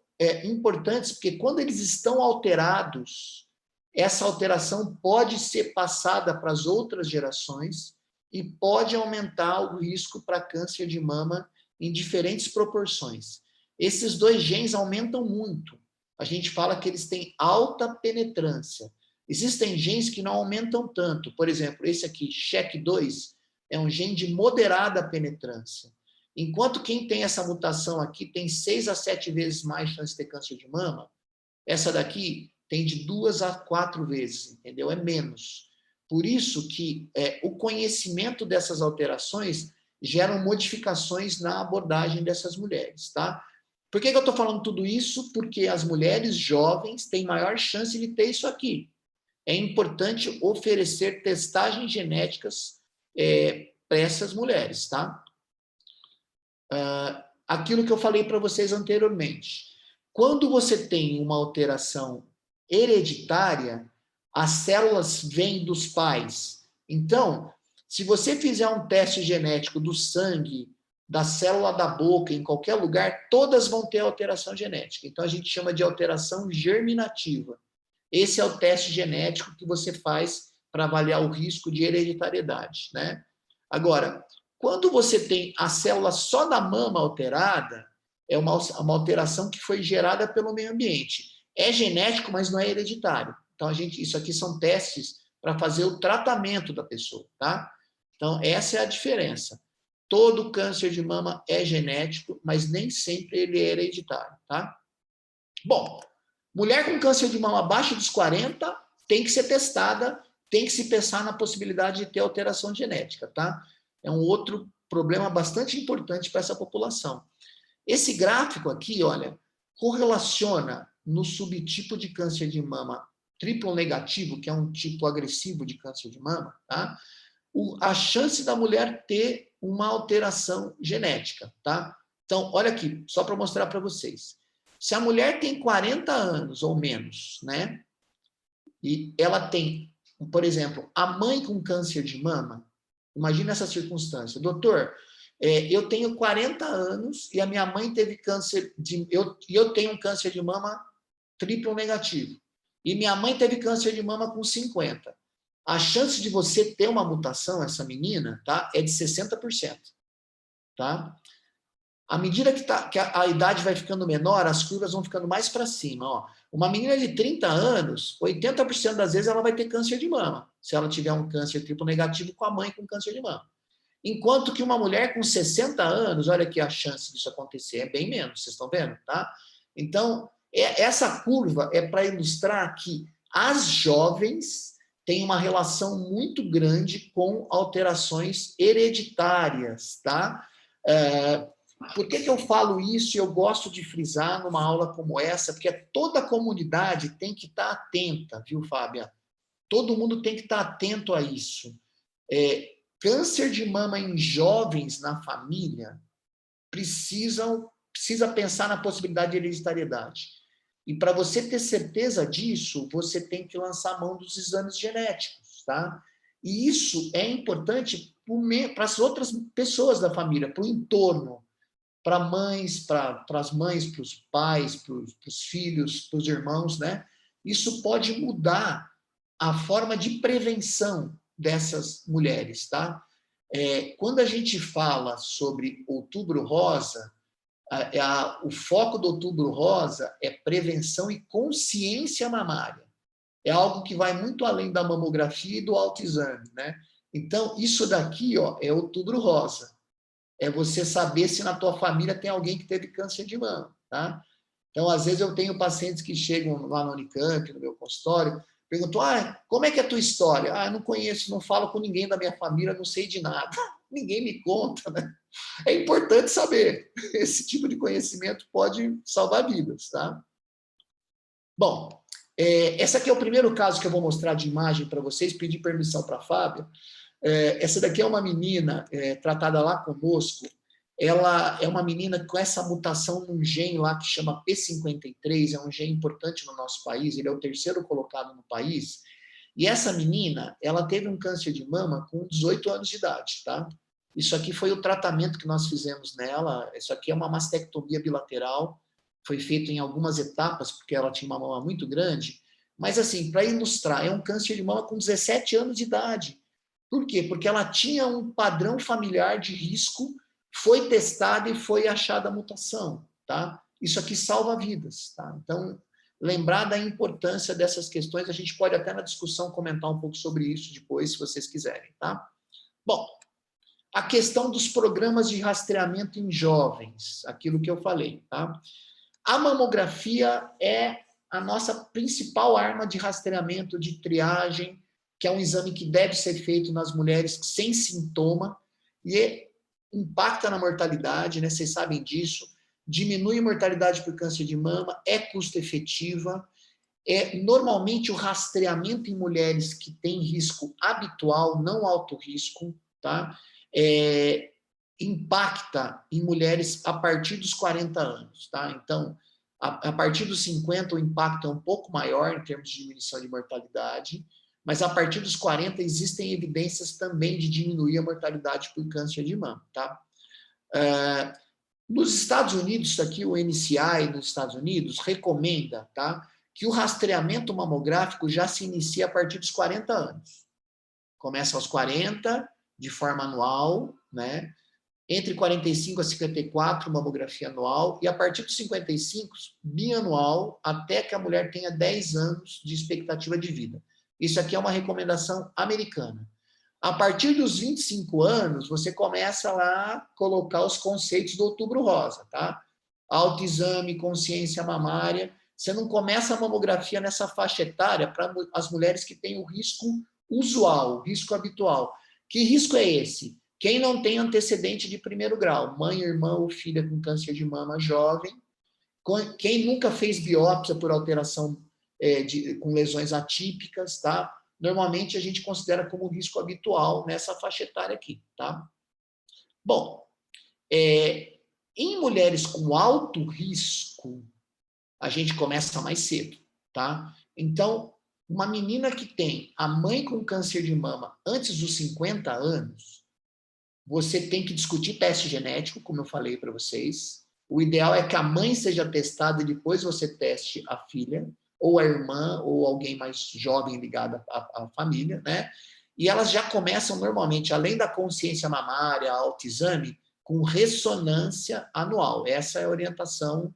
importantes, porque quando eles estão alterados, essa alteração pode ser passada para as outras gerações e pode aumentar o risco para câncer de mama em diferentes proporções. Esses dois genes aumentam muito. A gente fala que eles têm alta penetrância. Existem genes que não aumentam tanto. Por exemplo, esse aqui, SHEC2, é um gene de moderada penetrância. Enquanto quem tem essa mutação aqui tem 6 a 7 vezes mais chance de ter câncer de mama, essa daqui tem de 2 a 4 vezes, entendeu? É menos. Por isso que o conhecimento dessas alterações geram modificações na abordagem dessas mulheres, tá? Por que eu estou falando tudo isso? Porque as mulheres jovens têm maior chance de ter isso aqui. É importante oferecer testagens genéticas para essas mulheres, tá? Aquilo que eu falei para vocês anteriormente. Quando você tem uma alteração hereditária, as células vêm dos pais. Então, se você fizer um teste genético do sangue, da célula da boca, em qualquer lugar, todas vão ter alteração genética. Então, a gente chama de alteração germinativa. Esse é o teste genético que você faz para avaliar o risco de hereditariedade, né? Agora, quando você tem a célula só da mama alterada, é uma alteração que foi gerada pelo meio ambiente. É genético, mas não é hereditário. Então, isso aqui são testes para fazer o tratamento da pessoa, tá? Então, essa é a diferença. Todo câncer de mama é genético, mas nem sempre ele é hereditário, tá? Bom, mulher com câncer de mama abaixo dos 40 tem que ser testada, tem que se pensar na possibilidade de ter alteração genética, tá? É um outro problema bastante importante para essa população. Esse gráfico aqui, olha, correlaciona no subtipo de câncer de mama triplo negativo, que é um tipo agressivo de câncer de mama, tá? A chance da mulher ter uma alteração genética, tá? Então, olha aqui, só para mostrar para vocês. Se a mulher tem 40 anos ou menos, né? E ela tem, por exemplo, a mãe com câncer de mama, imagina essa circunstância. Doutor, eu tenho 40 anos e a minha mãe teve câncer eu tenho um câncer de mama triplo negativo. E minha mãe teve câncer de mama com 50. A chance de você ter uma mutação, essa menina, tá, é de 60%. Tá? À medida que a idade vai ficando menor, as curvas vão ficando mais para cima. Ó. Uma menina de 30 anos, 80% das vezes ela vai ter câncer de mama, se ela tiver um câncer triplo negativo com a mãe com câncer de mama. Enquanto que uma mulher com 60 anos, olha aqui a chance disso acontecer, é bem menos, vocês estão vendo, tá? Então, essa curva é para ilustrar que as jovens têm uma relação muito grande com alterações hereditárias, tá? Por que eu falo isso e eu gosto de frisar numa aula como essa? Porque toda a comunidade tem que estar atenta, viu, Fábia? Todo mundo tem que estar atento a isso. Câncer de mama em jovens na família precisa pensar na possibilidade de hereditariedade. E para você ter certeza disso, você tem que lançar a mão dos exames genéticos, tá? E isso é importante para as outras pessoas da família, para o entorno, para mães, para as mães, para os pais, para os filhos, para os irmãos, né? Isso pode mudar a forma de prevenção dessas mulheres, tá? Quando a gente fala sobre Outubro Rosa, o foco do Outubro Rosa é prevenção e consciência mamária. É algo que vai muito além da mamografia e do autoexame, né? Então, isso daqui, ó, é Outubro Rosa. É você saber se na tua família tem alguém que teve câncer de mama, tá? Então, às vezes eu tenho pacientes que chegam lá no Unicamp, no meu consultório, perguntam, como é que é a tua história? Eu não conheço, não falo com ninguém da minha família, não sei de nada. Ninguém me conta, né? É importante saber. Esse tipo de conhecimento pode salvar vidas, tá? Bom, esse aqui é o primeiro caso que eu vou mostrar de imagem para vocês, pedir permissão para a Fábia. Essa daqui é uma menina tratada lá conosco. Ela é uma menina com essa mutação num gene lá que chama P53, é um gene importante no nosso país, ele é o terceiro colocado no país. E essa menina, ela teve um câncer de mama com 18 anos de idade, tá? Isso aqui foi o tratamento que nós fizemos nela. Isso aqui é uma mastectomia bilateral, foi feito em algumas etapas, porque ela tinha uma mama muito grande. Mas, assim, para ilustrar, é um câncer de mama com 17 anos de idade. Por quê? Porque ela tinha um padrão familiar de risco, foi testada e foi achada a mutação, tá? Isso aqui salva vidas, tá? Então, lembrar da importância dessas questões, a gente pode até na discussão comentar um pouco sobre isso depois, se vocês quiserem, tá? Bom, a questão dos programas de rastreamento em jovens, aquilo que eu falei, tá? A mamografia é a nossa principal arma de rastreamento, de triagem, que é um exame que deve ser feito nas mulheres sem sintoma e impacta na mortalidade, né? Vocês sabem disso. Diminui a mortalidade por câncer de mama, é custo-efetiva. Normalmente, o rastreamento em mulheres que têm risco habitual, não alto risco, tá? Impacta em mulheres a partir dos 40 anos, tá? Então, a partir dos 50, o impacto é um pouco maior em termos de diminuição de mortalidade, mas a partir dos 40 existem evidências também de diminuir a mortalidade por câncer de mama, tá? Nos Estados Unidos, isso aqui, o NCI nos Estados Unidos recomenda, tá, que o rastreamento mamográfico já se inicia a partir dos 40 anos. Começa aos 40, de forma anual, né? Entre 45 a 54, mamografia anual, e a partir dos 55, bianual, até que a mulher tenha 10 anos de expectativa de vida. Isso aqui é uma recomendação americana. A partir dos 25 anos, você começa lá a colocar os conceitos do Outubro Rosa, tá? Autoexame, consciência mamária. Você não começa a mamografia nessa faixa etária para as mulheres que têm o risco usual, o risco habitual. Que risco é esse? Quem não tem antecedente de primeiro grau, mãe, irmã ou filha com câncer de mama jovem, quem nunca fez biópsia por alteração com lesões atípicas, tá? Normalmente a gente considera como risco habitual nessa faixa etária aqui, tá? Bom, em mulheres com alto risco, a gente começa mais cedo, tá? Então, uma menina que tem a mãe com câncer de mama antes dos 50 anos, você tem que discutir teste genético, como eu falei para vocês. O ideal é que a mãe seja testada e depois você teste a filha, ou a irmã, ou alguém mais jovem ligado à família, né? E elas já começam normalmente, além da consciência mamária, autoexame, com ressonância anual. Essa é a orientação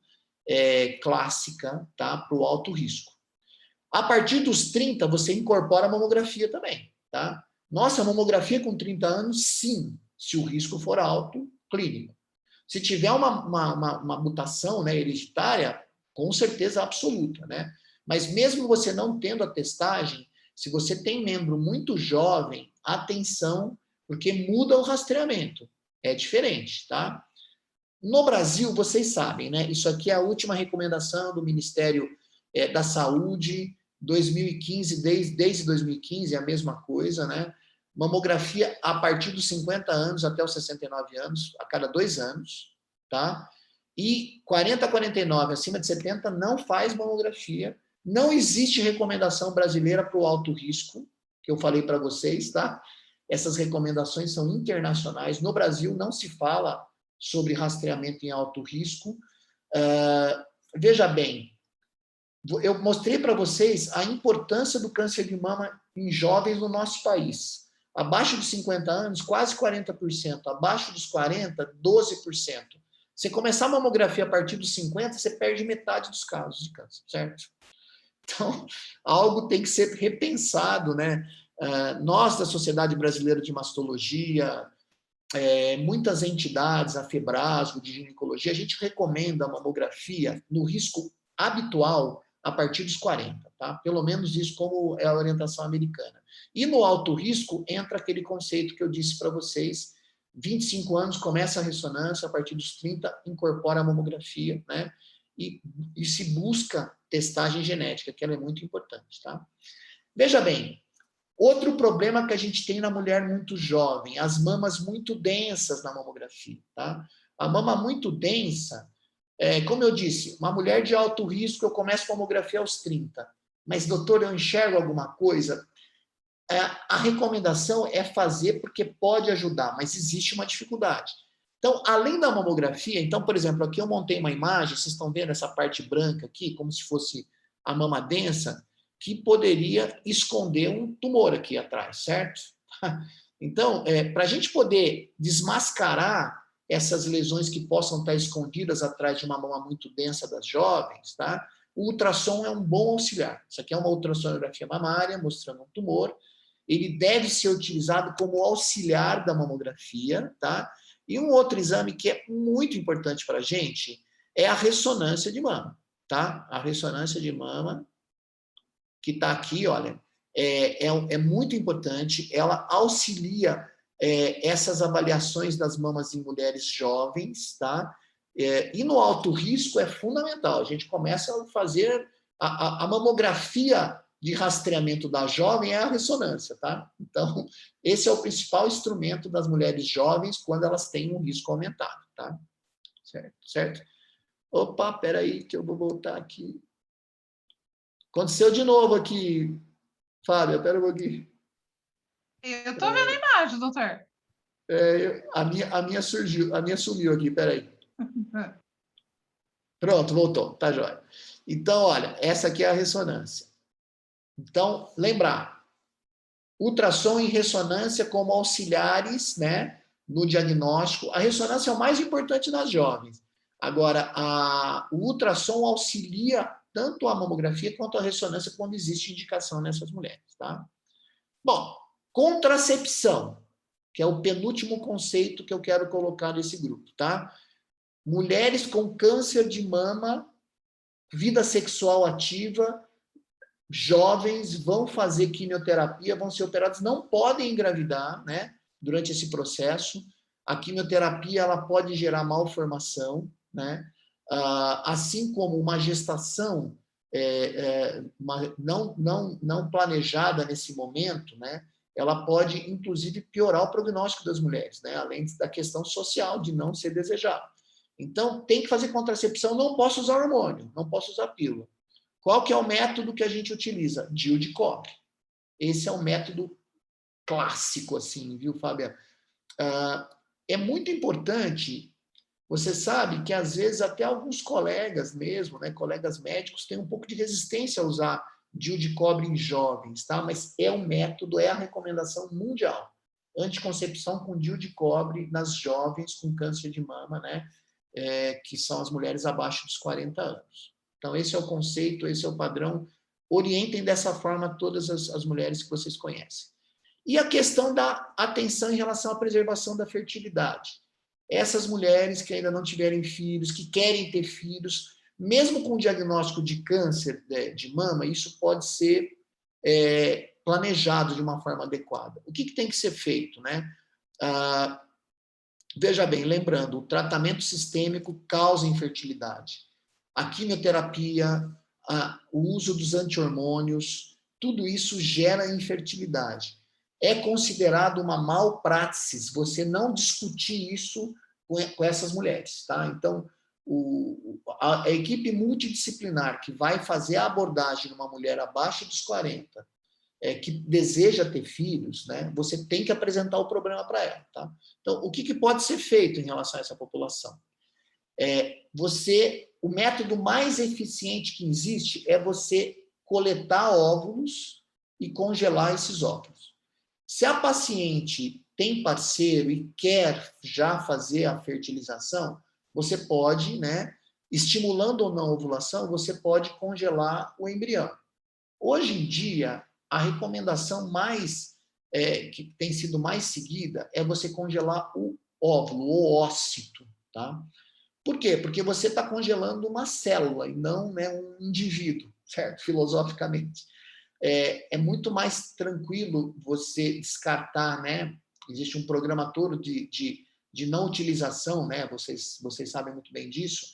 clássica, tá? Para o alto risco. A partir dos 30, você incorpora a mamografia também, tá? Nossa, a mamografia com 30 anos, sim, se o risco for alto, clínico. Se tiver uma mutação, né, hereditária, com certeza absoluta, né? Mas mesmo você não tendo a testagem, se você tem membro muito jovem, atenção, porque muda o rastreamento. É diferente, tá? No Brasil, vocês sabem, né? Isso aqui é a última recomendação do Ministério da Saúde, 2015, desde 2015 é a mesma coisa, né? Mamografia a partir dos 50 anos até os 69 anos, a cada 2 anos, tá? E 40 a 49, acima de 70, não faz mamografia. Não existe recomendação brasileira para o alto risco, que eu falei para vocês, tá? Essas recomendações são internacionais. No Brasil, não se fala sobre rastreamento em alto risco. Veja bem, eu mostrei para vocês a importância do câncer de mama em jovens no nosso país. Abaixo dos 50 anos, quase 40%. Abaixo dos 40, 12%. Você começar a mamografia a partir dos 50, você perde metade dos casos de câncer, certo? Então, algo tem que ser repensado, né? Nós, da Sociedade Brasileira de Mastologia, muitas entidades, a Febrasgo, de ginecologia, a gente recomenda a mamografia no risco habitual a partir dos 40, tá? Pelo menos isso como é a orientação americana. E no alto risco entra aquele conceito que eu disse para vocês, 25 anos começa a ressonância, a partir dos 30 incorpora a mamografia, né? E se busca testagem genética, que ela é muito importante, tá? Veja bem, outro problema que a gente tem na mulher muito jovem, as mamas muito densas na mamografia, tá? A mama muito densa, como eu disse, uma mulher de alto risco, eu começo a mamografia aos 30. Mas, doutor, eu enxergo alguma coisa? A recomendação é fazer porque pode ajudar, mas existe uma dificuldade. Então, além da mamografia, então, por exemplo, aqui eu montei uma imagem, vocês estão vendo essa parte branca aqui, como se fosse a mama densa, que poderia esconder um tumor aqui atrás, certo? Então, para a gente poder desmascarar essas lesões que possam estar escondidas atrás de uma mama muito densa das jovens, tá? O ultrassom é um bom auxiliar. Isso aqui é uma ultrassonografia mamária, mostrando um tumor. Ele deve ser utilizado como auxiliar da mamografia, tá? E um outro exame que é muito importante para a gente é a ressonância de mama, tá? A ressonância de mama, que está aqui, olha, é muito importante, ela auxilia essas avaliações das mamas em mulheres jovens, tá? E no alto risco é fundamental, a gente começa a fazer a mamografia de rastreamento da jovem é a ressonância, tá? Então, esse é o principal instrumento das mulheres jovens quando elas têm um risco aumentado, tá? Certo? Opa, peraí que eu vou voltar aqui. Aconteceu de novo aqui, Fábio, pera um pouquinho. Eu estou vendo a imagem, doutor. A minha surgiu, a minha sumiu aqui, peraí. Pronto, voltou, tá jóia. Então, olha, essa aqui é a ressonância. Então, lembrar, ultrassom e ressonância como auxiliares, né, no diagnóstico. A ressonância é o mais importante nas jovens. Agora, o ultrassom auxilia tanto a mamografia quanto a ressonância quando existe indicação nessas mulheres, tá? Bom, contracepção, que é o penúltimo conceito que eu quero colocar nesse grupo, tá? Mulheres com câncer de mama, vida sexual ativa, jovens vão fazer quimioterapia, vão ser operados, não podem engravidar, né, durante esse processo. A quimioterapia ela pode gerar malformação, né? Assim como uma gestação não planejada nesse momento, né? Ela pode, inclusive, piorar o prognóstico das mulheres, né? Além da questão social de não ser desejado. Então, tem que fazer contracepção, não posso usar hormônio, não posso usar pílula. Qual que é o método que a gente utiliza? DIU de cobre. Esse é o método clássico, assim, viu, Fábia? É muito importante, você sabe que às vezes até alguns colegas mesmo, né, colegas médicos, têm um pouco de resistência a usar DIU de cobre em jovens, tá? Mas é o método, é a recomendação mundial. Anticoncepção com DIU de cobre nas jovens com câncer de mama, né? Que são as mulheres abaixo dos 40 anos. Então, esse é o conceito, esse é o padrão. Orientem dessa forma todas as mulheres que vocês conhecem. E a questão da atenção em relação à preservação da fertilidade. Essas mulheres que ainda não tiverem filhos, que querem ter filhos, mesmo com o diagnóstico de câncer de mama, isso pode ser planejado de uma forma adequada. O que tem que ser feito, né? Veja bem, lembrando, o tratamento sistêmico causa infertilidade. A quimioterapia, o uso dos anti-hormônios, tudo isso gera infertilidade. É considerado uma malpraxis você não discutir isso com essas mulheres, tá? Então, a equipe multidisciplinar que vai fazer a abordagem numa mulher abaixo dos 40, que deseja ter filhos, né, você tem que apresentar o problema para ela, tá? Então, o que pode ser feito em relação a essa população? O método mais eficiente que existe é você coletar óvulos e congelar esses óvulos. Se a paciente tem parceiro e quer já fazer a fertilização, você pode, né, estimulando ou não a ovulação, você pode congelar o embrião. Hoje em dia, a recomendação que tem sido mais seguida é você congelar o óvulo, o ócito, tá? Por quê? Porque você está congelando uma célula e não, né, um indivíduo, certo? Filosoficamente. É muito mais tranquilo você descartar, né? Existe um programa todo de não utilização, né? Vocês sabem muito bem disso,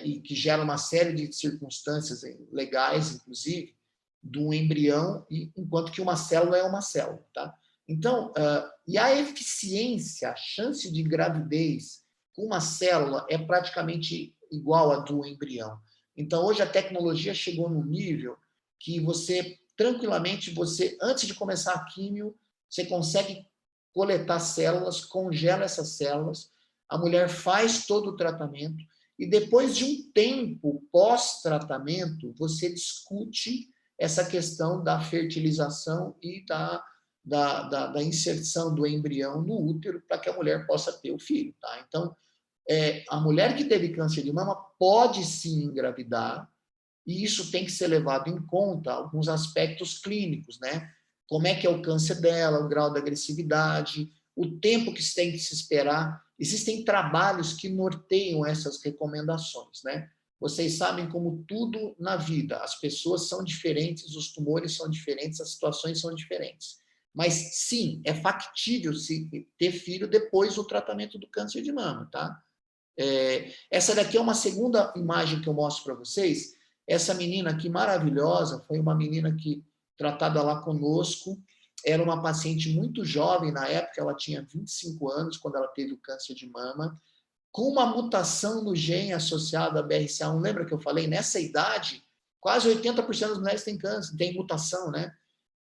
e que gera uma série de circunstâncias legais, inclusive, de um embrião, enquanto que uma célula é uma célula, tá? Então, e a eficiência, a chance de gravidez com uma célula é praticamente igual à do embrião. Então, hoje a tecnologia chegou num nível que você, tranquilamente, antes de começar a químio, você consegue coletar células, congela essas células, a mulher faz todo o tratamento, e depois de um tempo pós-tratamento, você discute essa questão da fertilização e da inserção do embrião no útero para que a mulher possa ter o filho, tá? Então, a mulher que teve câncer de mama pode sim engravidar, e isso tem que ser levado em conta alguns aspectos clínicos, né? Como é que é o câncer dela, o grau de agressividade, o tempo que tem que se esperar. Existem trabalhos que norteiam essas recomendações, né? Vocês sabem como tudo na vida, as pessoas são diferentes, os tumores são diferentes, as situações são diferentes. Mas, sim, é factível se ter filho depois do tratamento do câncer de mama, tá? Essa daqui é uma segunda imagem que eu mostro para vocês. Essa menina aqui, maravilhosa, foi uma menina que, tratada lá conosco, era uma paciente muito jovem, na época ela tinha 25 anos, quando ela teve o câncer de mama, com uma mutação no gene associado à BRCA1. Lembra que eu falei? Nessa idade, quase 80% das mulheres têm câncer, têm mutação, né?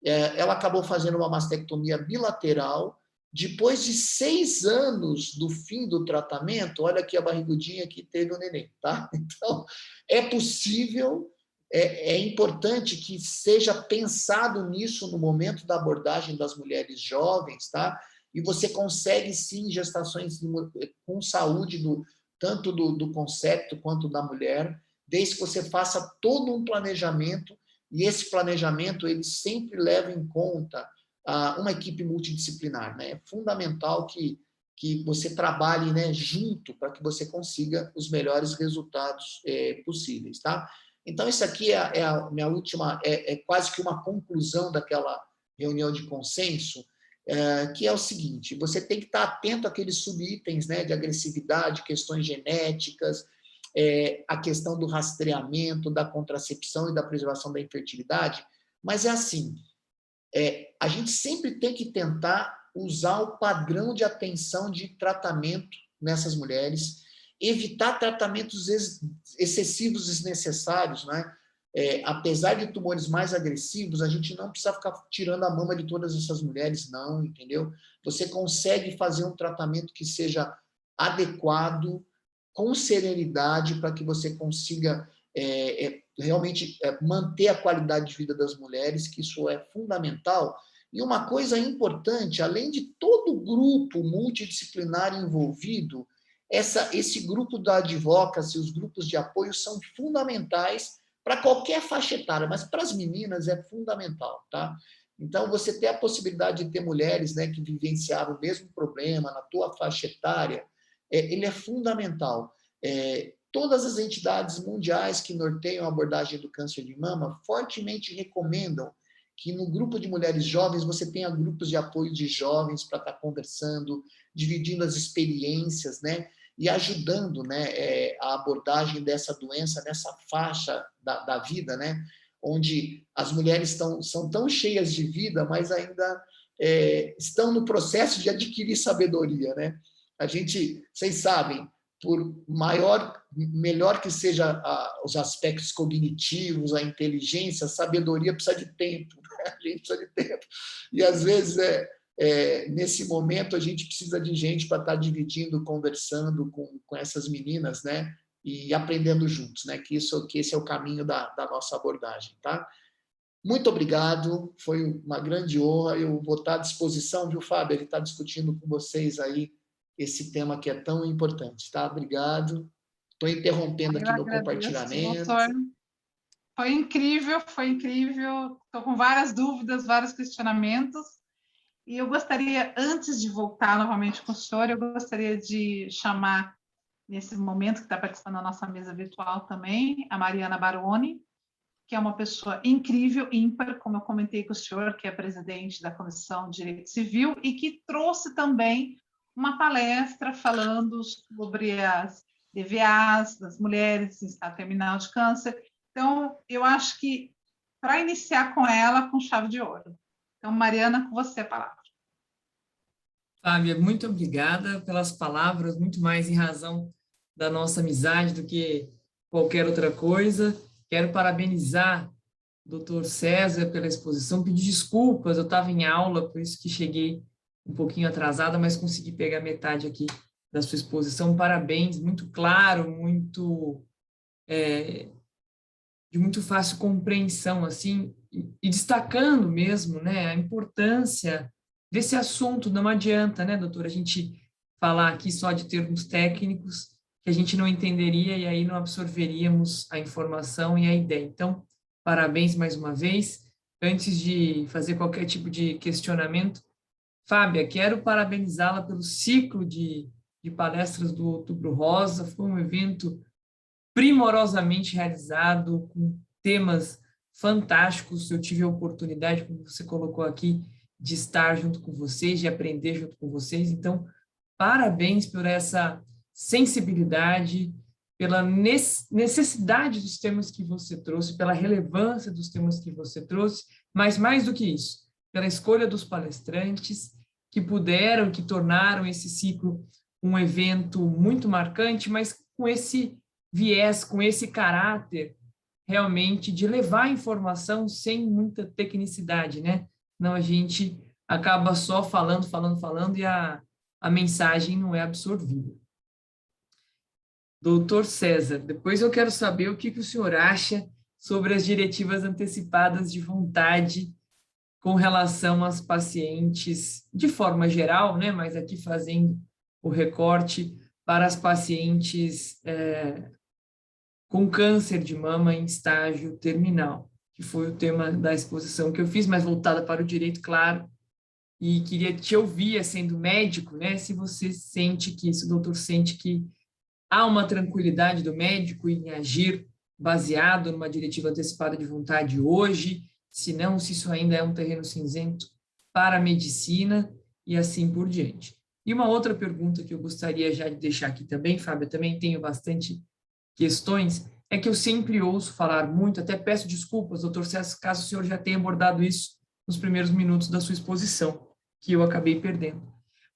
Ela acabou fazendo uma mastectomia bilateral. Depois de 6 anos do fim do tratamento, olha aqui a barrigudinha que teve o neném, tá? Então, é possível, é importante que seja pensado nisso no momento da abordagem das mulheres jovens, tá? E você consegue, sim, gestações com saúde, tanto do concepto quanto da mulher, desde que você faça todo um planejamento, e esse planejamento, ele sempre leva em conta uma equipe multidisciplinar, né? É fundamental que você trabalhe, né, junto para que você consiga os melhores resultados possíveis, tá? Então, isso aqui é a minha última, quase que uma conclusão daquela reunião de consenso, que é o seguinte: você tem que estar atento àqueles subitens, né, de agressividade, questões genéticas, a questão do rastreamento, da contracepção e da preservação da infertilidade, mas é assim, a gente sempre tem que tentar usar o padrão de atenção de tratamento nessas mulheres, evitar tratamentos excessivos desnecessários, né? Apesar de tumores mais agressivos, a gente não precisa ficar tirando a mama de todas essas mulheres, não, entendeu? Você consegue fazer um tratamento que seja adequado, com serenidade, para que você consiga realmente manter a qualidade de vida das mulheres, que isso é fundamental. E uma coisa importante, além de todo o grupo multidisciplinar envolvido, esse grupo da advocacy, os grupos de apoio são fundamentais para qualquer faixa etária, mas para as meninas é fundamental, tá? Então, você ter a possibilidade de ter mulheres, né, que vivenciaram o mesmo problema na tua faixa etária, ele é fundamental. Todas as entidades mundiais que norteiam a abordagem do câncer de mama fortemente recomendam que no grupo de mulheres jovens você tenha grupos de apoio de jovens para estar conversando, dividindo as experiências, né? E ajudando, né, a abordagem dessa doença nessa faixa da vida, né? Onde as mulheres são tão cheias de vida, mas ainda estão no processo de adquirir sabedoria, né? Vocês sabem, por melhor que seja os aspectos cognitivos, a inteligência, a sabedoria precisa de tempo, né? A gente precisa de tempo. E, às vezes, nesse momento, a gente precisa de gente para estar dividindo, conversando com essas meninas, né? E aprendendo juntos, né? Que esse é o caminho da nossa abordagem, tá? Muito obrigado, foi uma grande honra. Eu vou estar à disposição, viu, Fábio? Ele está discutindo com vocês aí esse tema que é tão importante, tá? Obrigado. Estou interrompendo aqui meu compartilhamento. Doutor. Foi incrível, foi incrível. Estou com várias dúvidas, vários questionamentos. E eu gostaria, antes de voltar novamente com o senhor, eu gostaria de chamar, nesse momento que está participando da nossa mesa virtual também, a Mariana Baroni, que é uma pessoa incrível, ímpar, como eu comentei com o senhor, que é presidente da Comissão de Direito Civil e que trouxe também uma palestra falando sobre as DVAs das mulheres em estado terminal de câncer. Então, eu acho que, para iniciar com ela, com chave de ouro. Então, Mariana, com você a palavra. Fábia, muito obrigada pelas palavras, muito mais em razão da nossa amizade do que qualquer outra coisa. Quero parabenizar o Dr. César pela exposição, pedir desculpas, eu estava em aula, por isso que cheguei um pouquinho atrasada, mas consegui pegar metade aqui da sua exposição. Parabéns, muito claro, de muito fácil compreensão, assim, e destacando mesmo, né, a importância desse assunto. Não adianta, né, doutora, a gente falar aqui só de termos técnicos que a gente não entenderia e aí não absorveríamos a informação e a ideia. Então, parabéns mais uma vez. Antes de fazer qualquer tipo de questionamento, Fábia, quero parabenizá-la pelo ciclo de palestras do Outubro Rosa. Foi um evento primorosamente realizado, com temas fantásticos. Eu tive a oportunidade, como você colocou aqui, de estar junto com vocês, de aprender junto com vocês. Então, parabéns por essa sensibilidade, pela necessidade dos temas que você trouxe, pela relevância dos temas que você trouxe, mas mais do que isso, pela escolha dos palestrantes que tornaram esse ciclo um evento muito marcante, mas com esse viés, com esse caráter realmente de levar informação sem muita tecnicidade, né? Não, a gente acaba só falando e a mensagem não é absorvida. Doutor César, depois eu quero saber o que o senhor acha sobre as diretivas antecipadas de vontade com relação às pacientes, de forma geral, né, mas aqui fazendo o recorte para as pacientes com câncer de mama em estágio terminal, que foi o tema da exposição que eu fiz, mas voltada para o direito, claro, e queria te ouvir, sendo médico, né, se você sente que, se o doutor sente que há uma tranquilidade do médico em agir baseado numa diretiva antecipada de vontade hoje, se não, se isso ainda é um terreno cinzento para a medicina e assim por diante. E uma outra pergunta que eu gostaria já de deixar aqui também, Fábio, eu também tenho bastante questões, é que eu sempre ouço falar muito, até peço desculpas, doutor César, caso o senhor já tenha abordado isso nos primeiros minutos da sua exposição, que eu acabei perdendo.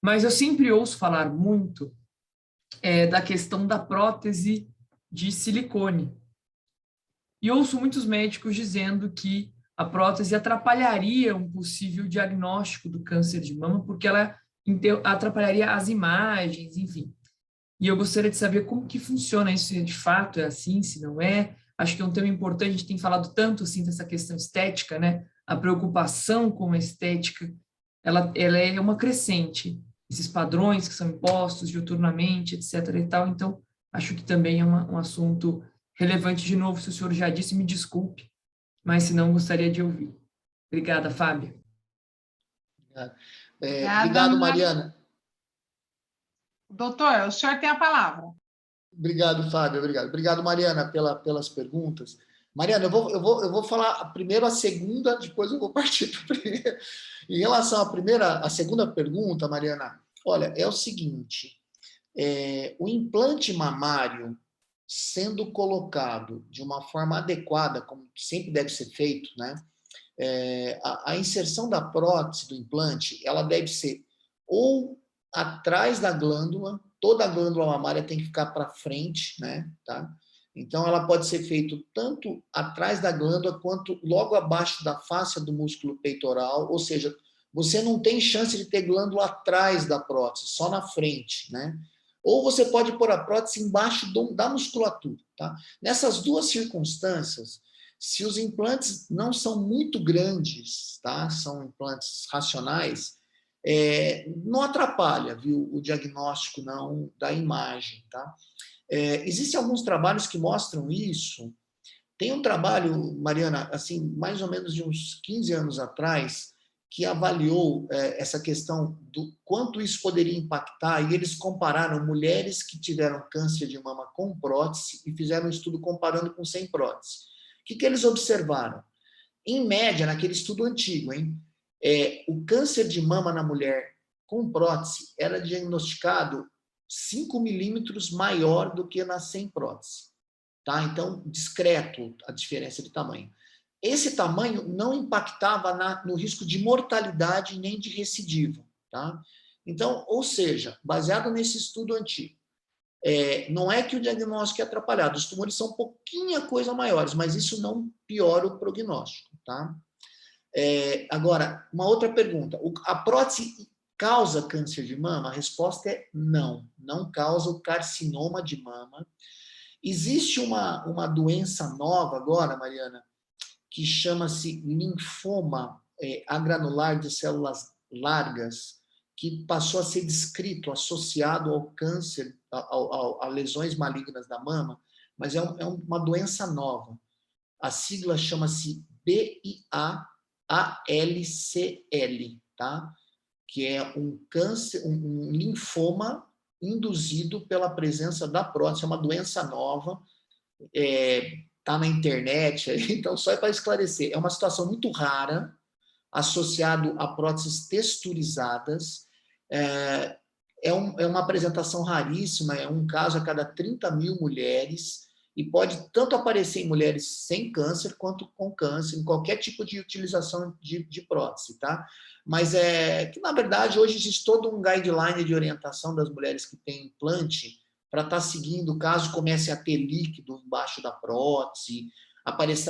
Mas eu sempre ouço falar muito da questão da prótese de silicone. E ouço muitos médicos dizendo que a prótese atrapalharia um possível diagnóstico do câncer de mama, porque ela atrapalharia as imagens, enfim. E eu gostaria de saber como que funciona isso, se de fato é assim, se não é. Acho que é um tema importante, a gente tem falado tanto assim dessa questão estética, né? A preocupação com a estética, ela é uma crescente. Esses padrões que são impostos diuturnamente, etc. e tal. Então, acho que também é um assunto relevante. De novo, se o senhor já disse, me desculpe, mas se não, gostaria de ouvir. Obrigada, Fábia. Obrigado, Mariana. Doutor, o senhor tem a palavra. Obrigado, Fábio. Obrigado. Obrigado, Mariana, pelas perguntas. Mariana, eu vou falar primeiro a segunda, depois eu vou partir para a primeira. Em relação à segunda pergunta, Mariana, olha, é o seguinte, o implante mamário sendo colocado de uma forma adequada, como sempre deve ser feito, né? A inserção da prótese do implante, ela deve ser ou atrás da glândula, toda a glândula mamária tem que ficar para frente, né? Tá? Então, ela pode ser feita tanto atrás da glândula quanto logo abaixo da face do músculo peitoral, ou seja, você não tem chance de ter glândula atrás da prótese, só na frente, né? Ou você pode pôr a prótese embaixo da musculatura, tá? Nessas duas circunstâncias, se os implantes não são muito grandes, tá? São implantes racionais, não atrapalha, viu, o diagnóstico não da imagem, tá? Existem alguns trabalhos que mostram isso. Tem um trabalho, Mariana, assim, mais ou menos de uns 15 anos atrás, que avaliou essa questão do quanto isso poderia impactar, e eles compararam mulheres que tiveram câncer de mama com prótese e fizeram um estudo comparando com sem prótese. O que eles observaram? Em média, naquele estudo antigo, o câncer de mama na mulher com prótese era diagnosticado 5 milímetros maior do que na sem prótese. Tá? Então, discreto a diferença de tamanho. Esse tamanho não impactava no risco de mortalidade nem de recidiva. Tá? Então, ou seja, baseado nesse estudo antigo, não é que o diagnóstico é atrapalhado, os tumores são pouquinha coisa maiores, mas isso não piora o prognóstico. Tá? Agora, uma outra pergunta. A prótese causa câncer de mama? A resposta é não. Não causa o carcinoma de mama. Existe uma doença nova agora, Mariana, que chama-se linfoma agranular de células largas, que passou a ser descrito, associado ao câncer, a lesões malignas da mama, mas é uma doença nova. A sigla chama-se BIALCL, tá? Que é um câncer, um linfoma induzido pela presença da prótese, é uma doença nova, está na internet, então só para esclarecer, é uma situação muito rara, associado a próteses texturizadas, é uma apresentação raríssima, é um caso a cada 30 mil mulheres, e pode tanto aparecer em mulheres sem câncer, quanto com câncer, em qualquer tipo de utilização de prótese, tá? Mas que, na verdade, hoje existe todo um guideline de orientação das mulheres que têm implante, para estar seguindo, caso comece a ter líquido embaixo da prótese,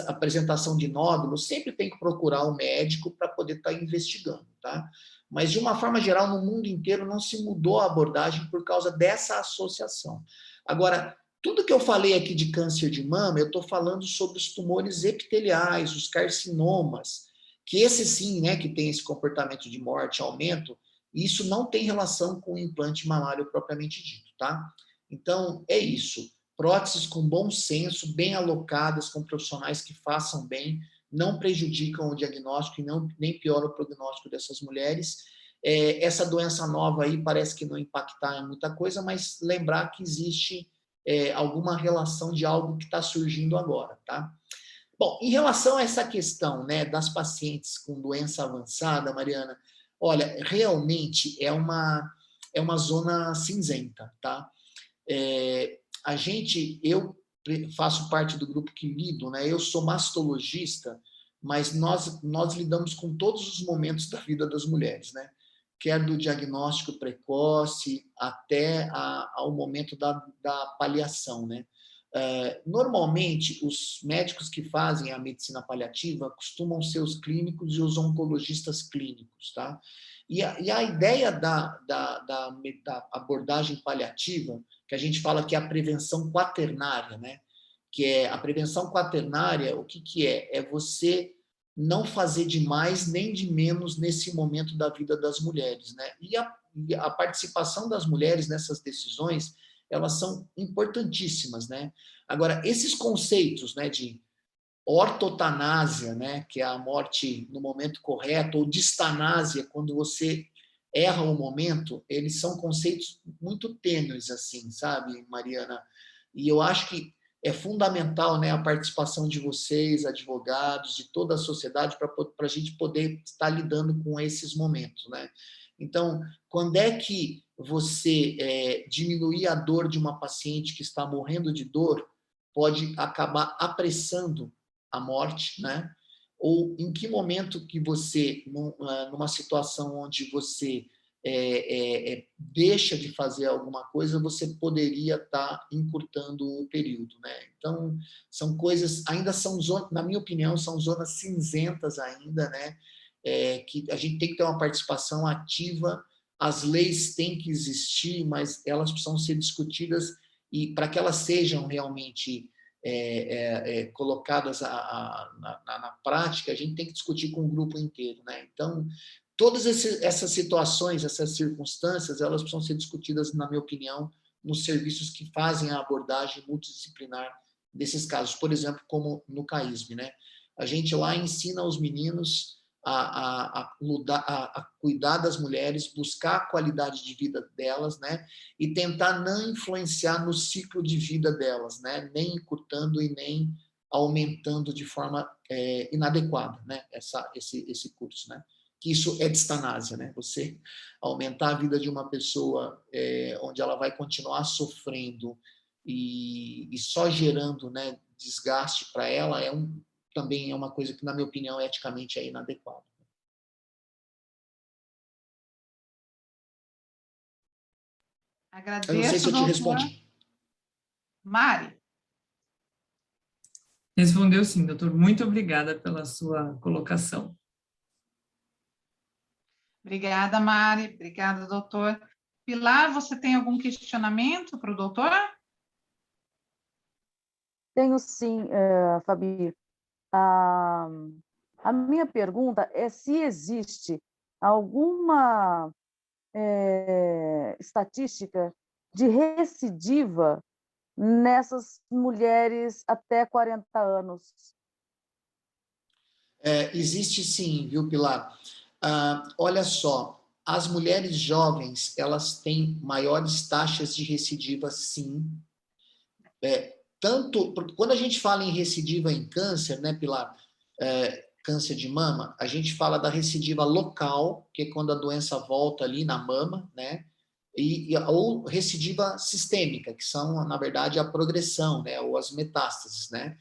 apresentação de nódulos, sempre tem que procurar um médico para poder estar investigando, tá? Mas, de uma forma geral, no mundo inteiro não se mudou a abordagem por causa dessa associação. Agora, tudo que eu falei aqui de câncer de mama, eu estou falando sobre os tumores epiteliais, os carcinomas, que esse sim, né, que tem esse comportamento de morte, aumento, isso não tem relação com o implante mamário propriamente dito, tá? Então, é isso. Próteses com bom senso, bem alocadas, com profissionais que façam bem, não prejudicam o diagnóstico e nem pioram o prognóstico dessas mulheres. Essa doença nova aí parece que não impactar em muita coisa, mas lembrar que existe alguma relação de algo que está surgindo agora, tá? Bom, em relação a essa questão, né, das pacientes com doença avançada, Mariana, olha, realmente é uma zona cinzenta, tá? Eu faço parte do grupo que lido, né? Eu sou mastologista, mas nós lidamos com todos os momentos da vida das mulheres, né? quer do diagnóstico precoce até ao momento da paliação, né? Normalmente, os médicos que fazem a medicina paliativa costumam ser os clínicos e os oncologistas clínicos, tá? E a ideia da abordagem paliativa, que a gente fala que é a prevenção quaternária, né? Que é a prevenção quaternária, o que é? É você não fazer de mais nem de menos nesse momento da vida das mulheres, né? E a participação das mulheres nessas decisões, elas são importantíssimas, né? Agora, esses conceitos, né, de ortotanásia, né, que é a morte no momento correto, ou distanásia, quando você erra o momento, eles são conceitos muito tênues, assim, sabe, Mariana? E eu acho que é fundamental, né, a participação de vocês, advogados, de toda a sociedade, para a gente poder estar lidando com esses momentos, né? Então, quando é que você diminuir a dor de uma paciente que está morrendo de dor pode acabar apressando a morte, né? Ou em que momento que você, numa situação onde você deixa de fazer alguma coisa, você poderia estar encurtando o período, né? Então, são coisas, ainda são, na minha opinião, são zonas cinzentas ainda, né? Que a gente tem que ter uma participação ativa, as leis têm que existir, mas elas precisam ser discutidas e para que elas sejam realmente colocadas na prática, a gente tem que discutir com o grupo inteiro, né? Então, todas essas situações, essas circunstâncias, elas precisam ser discutidas, na minha opinião, nos serviços que fazem a abordagem multidisciplinar desses casos, por exemplo, como no CAISM, né? A gente lá ensina os meninos a cuidar das mulheres, buscar a qualidade de vida delas, né? E tentar não influenciar no ciclo de vida delas, né? Nem encurtando e nem aumentando de forma inadequada, né? Esse curso, né? Que isso é distanásia, né? Você aumentar a vida de uma pessoa onde ela vai continuar sofrendo e só gerando, né, desgaste para ela também é uma coisa que, na minha opinião, eticamente é inadequada. Agradeço, eu não sei se eu te doutor. respondi. Mari. Respondeu sim, doutor. Muito obrigada pela sua colocação. Obrigada, Mari. Obrigada, doutor. Pilar, você tem algum questionamento para o doutor? Tenho sim, Fabi. A minha pergunta é se existe alguma estatística de recidiva nessas mulheres até 40 anos. Existe sim, viu, Pilar? Olha só, as mulheres jovens, elas têm maiores taxas de recidiva, sim. Tanto, quando a gente fala em recidiva em câncer, né, Pilar? Câncer de mama, a gente fala da recidiva local, que é quando a doença volta ali na mama, né? Ou recidiva sistêmica, que são, na verdade, a progressão, né? Ou as metástases, né?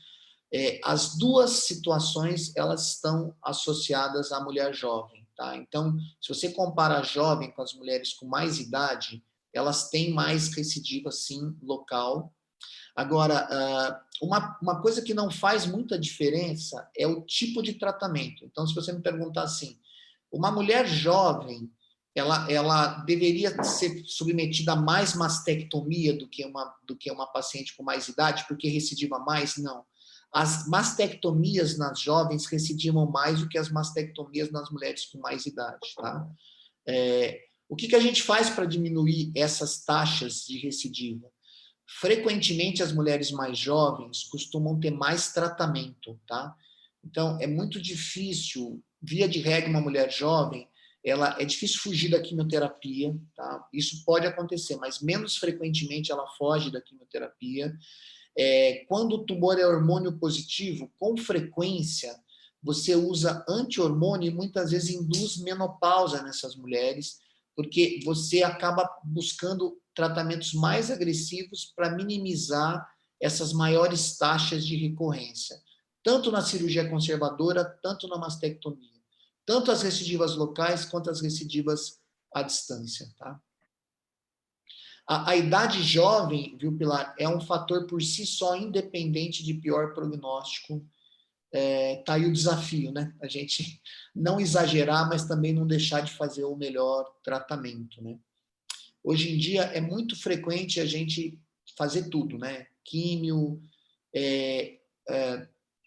As duas situações, elas estão associadas à mulher jovem, tá? Então, se você compara a jovem com as mulheres com mais idade, elas têm mais recidiva, sim, local. Agora, uma coisa que não faz muita diferença é o tipo de tratamento. Então, se você me perguntar assim, uma mulher jovem, ela deveria ser submetida a mais mastectomia do que uma paciente com mais idade, porque recidiva mais? Não. As mastectomias nas jovens recidivam mais do que as mastectomias nas mulheres com mais idade, tá? O que a gente faz para diminuir essas taxas de recidiva? Frequentemente, as mulheres mais jovens costumam ter mais tratamento, tá? Então, é muito difícil, via de regra, uma mulher jovem, é difícil fugir da quimioterapia, tá? Isso pode acontecer, mas menos frequentemente ela foge da quimioterapia. Quando o tumor é hormônio positivo, com frequência, você usa anti-hormônio e muitas vezes induz menopausa nessas mulheres, porque você acaba buscando tratamentos mais agressivos para minimizar essas maiores taxas de recorrência, tanto na cirurgia conservadora, tanto na mastectomia. Tanto as recidivas locais quanto as recidivas à distância, tá? A idade jovem, viu, Pilar, é um fator por si só, independente de pior prognóstico. Tá aí o desafio, né? A gente não exagerar, mas também não deixar de fazer o melhor tratamento, né? Hoje em dia é muito frequente a gente fazer tudo, né? Químio,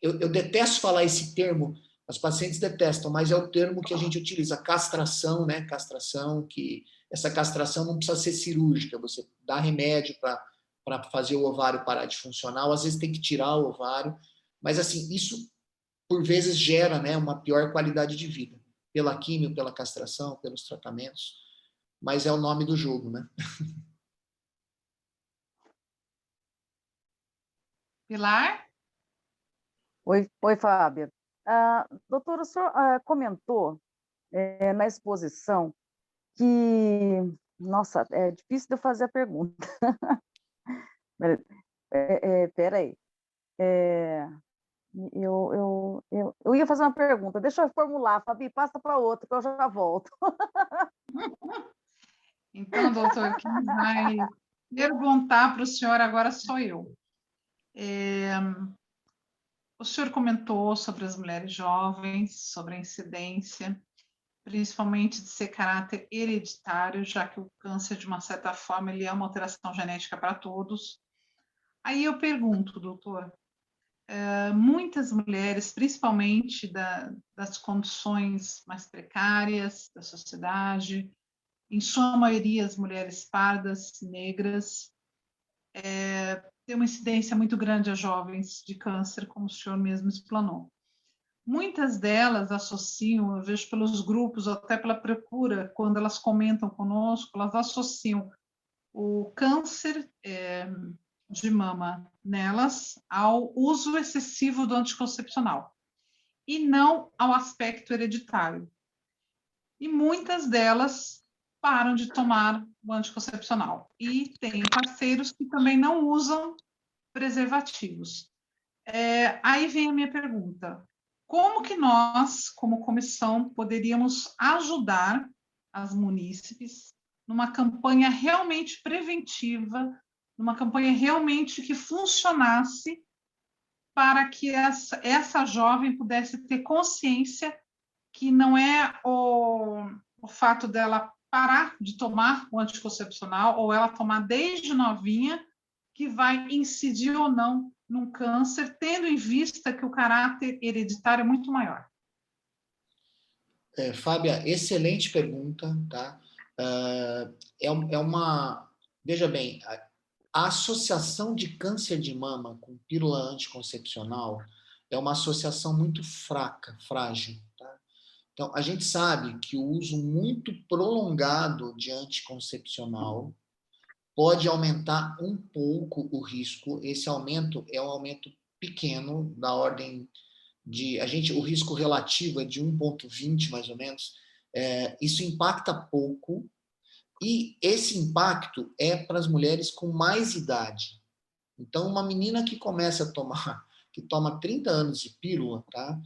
eu detesto falar esse termo, as pacientes detestam, mas é o termo que a gente utiliza, castração, né? Castração, que essa castração não precisa ser cirúrgica, você dá remédio para fazer o ovário parar de funcionar, ou às vezes tem que tirar o ovário, mas assim, isso por vezes gera, né, uma pior qualidade de vida, pela químio, pela castração, pelos tratamentos, mas é o nome do jogo, né? Pilar? Oi, Fábia. Doutora, o senhor comentou na exposição que, nossa, é difícil de eu fazer a pergunta. Peraí. Eu ia fazer uma pergunta, deixa eu formular, Fabi, passa para outra, que eu já volto. Então, doutor, quem vai perguntar para o senhor agora sou eu. O senhor comentou sobre as mulheres jovens, sobre a incidência, principalmente de ser caráter hereditário, já que o câncer, de uma certa forma, ele é uma alteração genética para todos. Aí eu pergunto, doutor, muitas mulheres, principalmente das condições mais precárias da sociedade, em sua maioria as mulheres pardas, negras, tem uma incidência muito grande a jovens de câncer, como o senhor mesmo explanou. Muitas delas associam, eu vejo pelos grupos, ou até pela procura, quando elas comentam conosco, elas associam o câncer de mama nelas ao uso excessivo do anticoncepcional e não ao aspecto hereditário. E muitas delas param de tomar o anticoncepcional. E tem parceiros que também não usam preservativos. Aí vem a minha pergunta. Como que nós, como comissão, poderíamos ajudar as munícipes numa campanha realmente preventiva, numa campanha realmente que funcionasse para que essa jovem pudesse ter consciência que não é o fato dela parar de tomar o anticoncepcional ou ela tomar desde novinha que vai incidir ou não num câncer, tendo em vista que o caráter hereditário é muito maior. Fábia, excelente pergunta, tá? Veja bem, a associação de câncer de mama com pílula anticoncepcional é uma associação muito fraca, frágil, tá? Então, a gente sabe que o uso muito prolongado de anticoncepcional pode aumentar um pouco o risco. Esse aumento é um aumento pequeno, da ordem de... o risco relativo é de 1,20 mais ou menos. Isso impacta pouco, e esse impacto é para as mulheres com mais idade. Então, uma menina que começa a tomar, que toma 30 anos de pílula, tá?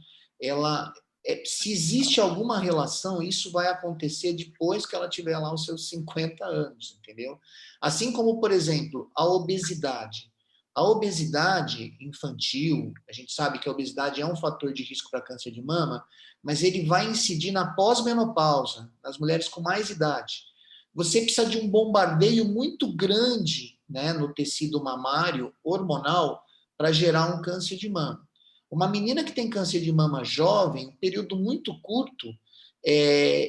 Se existe alguma relação, isso vai acontecer depois que ela tiver lá os seus 50 anos, entendeu? Assim como, por exemplo, a obesidade. A obesidade infantil, a gente sabe que a obesidade é um fator de risco para câncer de mama, mas ele vai incidir na pós-menopausa, nas mulheres com mais idade. Você precisa de um bombardeio muito grande, né, no tecido mamário hormonal para gerar um câncer de mama. Uma menina que tem câncer de mama jovem, um período muito curto,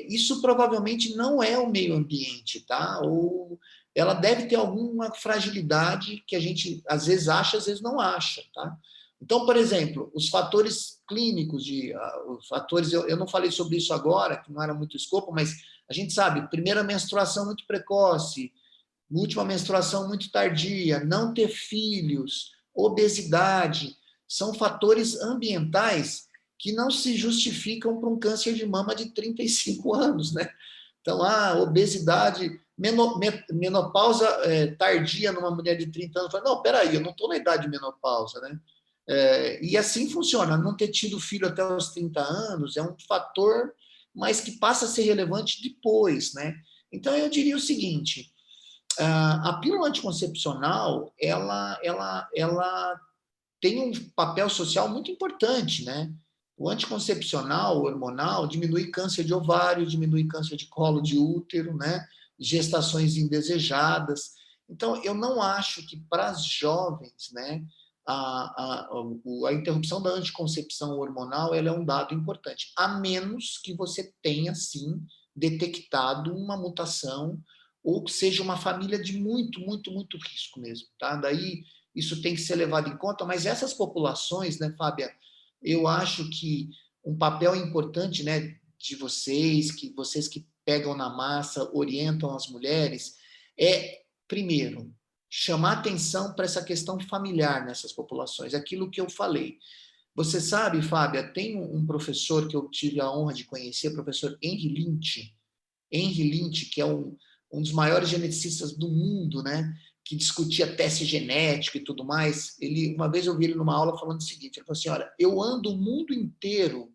isso provavelmente não é o meio ambiente, tá? Ou ela deve ter alguma fragilidade que a gente às vezes acha, às vezes não acha, tá? Então, por exemplo, os fatores clínicos, os fatores, eu não falei sobre isso agora, que não era muito escopo, mas a gente sabe, primeira menstruação muito precoce, última menstruação muito tardia, não ter filhos, obesidade, são fatores ambientais que não se justificam para um câncer de mama de 35 anos, né? Então, obesidade, menopausa tardia numa mulher de 30 anos, não, peraí, eu não estou na idade de menopausa, né? E assim funciona, não ter tido filho até os 30 anos é um fator, mas que passa a ser relevante depois, né? Então, eu diria o seguinte, a pílula anticoncepcional, ela tem um papel social muito importante, né? O anticoncepcional, o hormonal, diminui câncer de ovário, diminui câncer de colo de útero, né? Gestações indesejadas. Então, eu não acho que para as jovens, né, a interrupção da anticoncepção hormonal ela é um dado importante, a menos que você tenha, sim, detectado uma mutação ou que seja uma família de muito, muito, muito risco mesmo, tá? Daí isso tem que ser levado em conta, mas essas populações, né, Fábia, eu acho que um papel importante, né, de vocês que pegam na massa, orientam as mulheres, é, primeiro, chamar atenção para essa questão familiar nessas populações, aquilo que eu falei. Você sabe, Fábia, tem um professor que eu tive a honra de conhecer, o professor Henry Lynch, que é um dos maiores geneticistas do mundo, né? Que discutia teste genético e tudo mais. Uma vez eu vi ele numa aula falando o seguinte, ele falou assim, olha, eu ando o mundo inteiro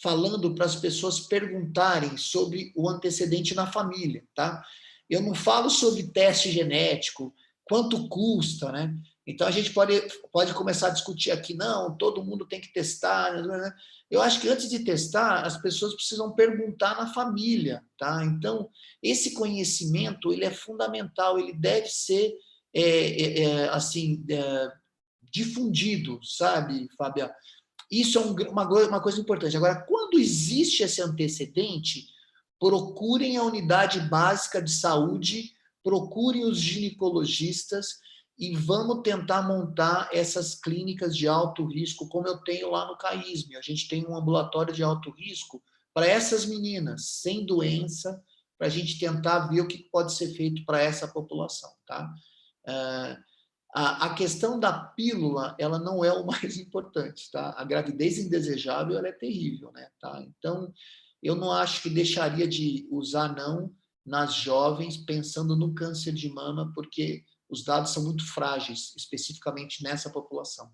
falando para as pessoas perguntarem sobre o antecedente na família, tá? Eu não falo sobre teste genético, quanto custa, né? Então, a gente pode começar a discutir aqui, não, todo mundo tem que testar, né? Eu acho que antes de testar, as pessoas precisam perguntar na família, tá? Então, esse conhecimento, ele é fundamental, ele deve ser, assim, difundido, sabe, Fábia? Isso é uma coisa importante. Agora, quando existe esse antecedente, procurem a unidade básica de saúde, procurem os ginecologistas e vamos tentar montar essas clínicas de alto risco, como eu tenho lá no CAISM. A gente tem um ambulatório de alto risco para essas meninas, sem doença, para a gente tentar ver o que pode ser feito para essa população, tá? A questão da pílula, ela não é o mais importante, tá? A gravidez indesejável, ela é terrível, né? Tá? Então, eu não acho que deixaria de usar, não, nas jovens, pensando no câncer de mama, porque os dados são muito frágeis, especificamente nessa população.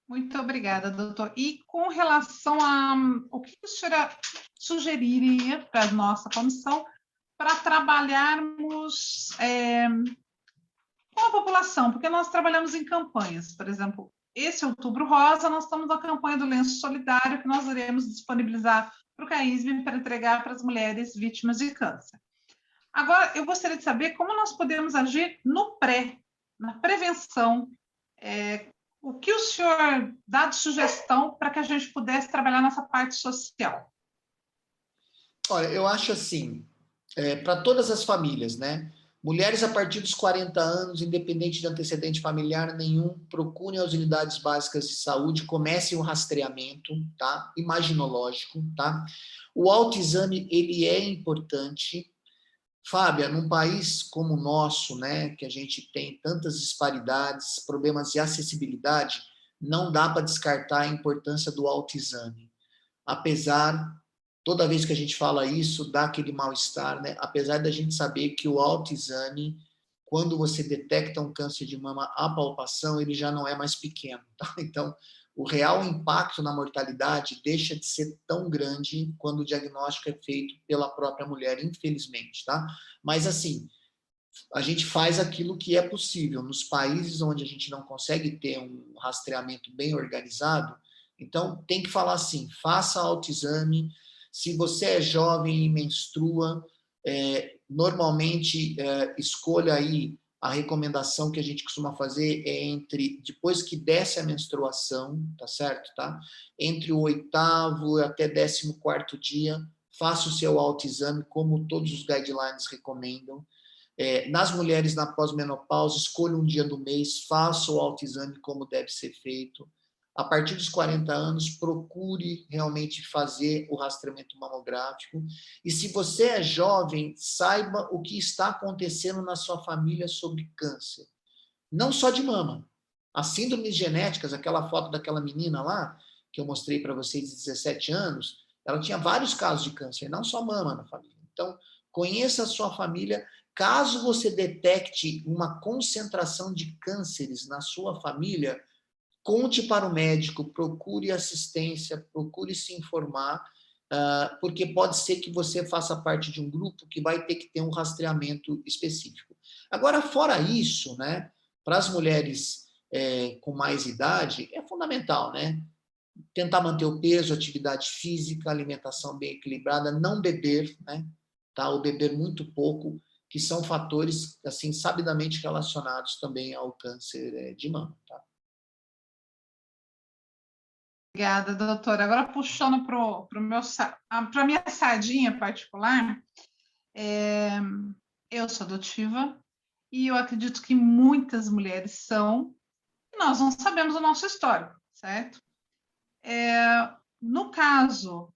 Muito obrigada, doutor. E com relação o que a senhora sugeriria para a nossa comissão para trabalharmos com a população? Porque nós trabalhamos em campanhas, por exemplo, esse Outubro Rosa, nós estamos na campanha do Lenço Solidário, que nós iremos disponibilizar para o CAISM para entregar para as mulheres vítimas de câncer. Agora, eu gostaria de saber como nós podemos agir no na prevenção. O que o senhor dá de sugestão para que a gente pudesse trabalhar nessa parte social? Olha, eu acho assim, para todas as famílias, né? Mulheres a partir dos 40 anos, independente de antecedente familiar nenhum, procurem as unidades básicas de saúde, comecem o rastreamento, tá? Imaginológico, tá? O autoexame, ele é importante. Fábia, num país como o nosso, né, que a gente tem tantas disparidades, problemas de acessibilidade, não dá para descartar a importância do autoexame. Apesar, toda vez que a gente fala isso, dá aquele mal-estar, né? Apesar da gente saber que o autoexame, quando você detecta um câncer de mama, a palpação, ele já não é mais pequeno, tá? Então, o real impacto na mortalidade deixa de ser tão grande quando o diagnóstico é feito pela própria mulher, infelizmente, tá? Mas, assim, a gente faz aquilo que é possível. Nos países onde a gente não consegue ter um rastreamento bem organizado, então tem que falar assim, faça autoexame. Se você é jovem e menstrua, normalmente escolha aí a recomendação que a gente costuma fazer depois que desce a menstruação, tá certo? Tá? Entre o 8º até 14º dia, faça o seu autoexame, como todos os guidelines recomendam. Nas mulheres na pós-menopausa, escolha um dia do mês, faça o autoexame como deve ser feito. A partir dos 40 anos, procure realmente fazer o rastreamento mamográfico. E se você é jovem, saiba o que está acontecendo na sua família sobre câncer. Não só de mama. As síndromes genéticas, aquela foto daquela menina lá, que eu mostrei para vocês de 17 anos, ela tinha vários casos de câncer, não só mama na família. Então, conheça a sua família. Caso você detecte uma concentração de cânceres na sua família, conte para o médico, procure assistência, procure se informar porque pode ser que você faça parte de um grupo que vai ter que ter um rastreamento específico. Agora, fora isso, né, para as mulheres com mais idade, é fundamental, né? Tentar manter o peso, atividade física, alimentação bem equilibrada, não beber, né? Tá? Ou beber muito pouco, que são fatores, assim, sabidamente relacionados também ao câncer de mama, tá? Obrigada, doutora. Agora, puxando para a minha sardinha particular, eu sou adotiva e eu acredito que muitas mulheres são, e nós não sabemos o nosso histórico, certo? No caso,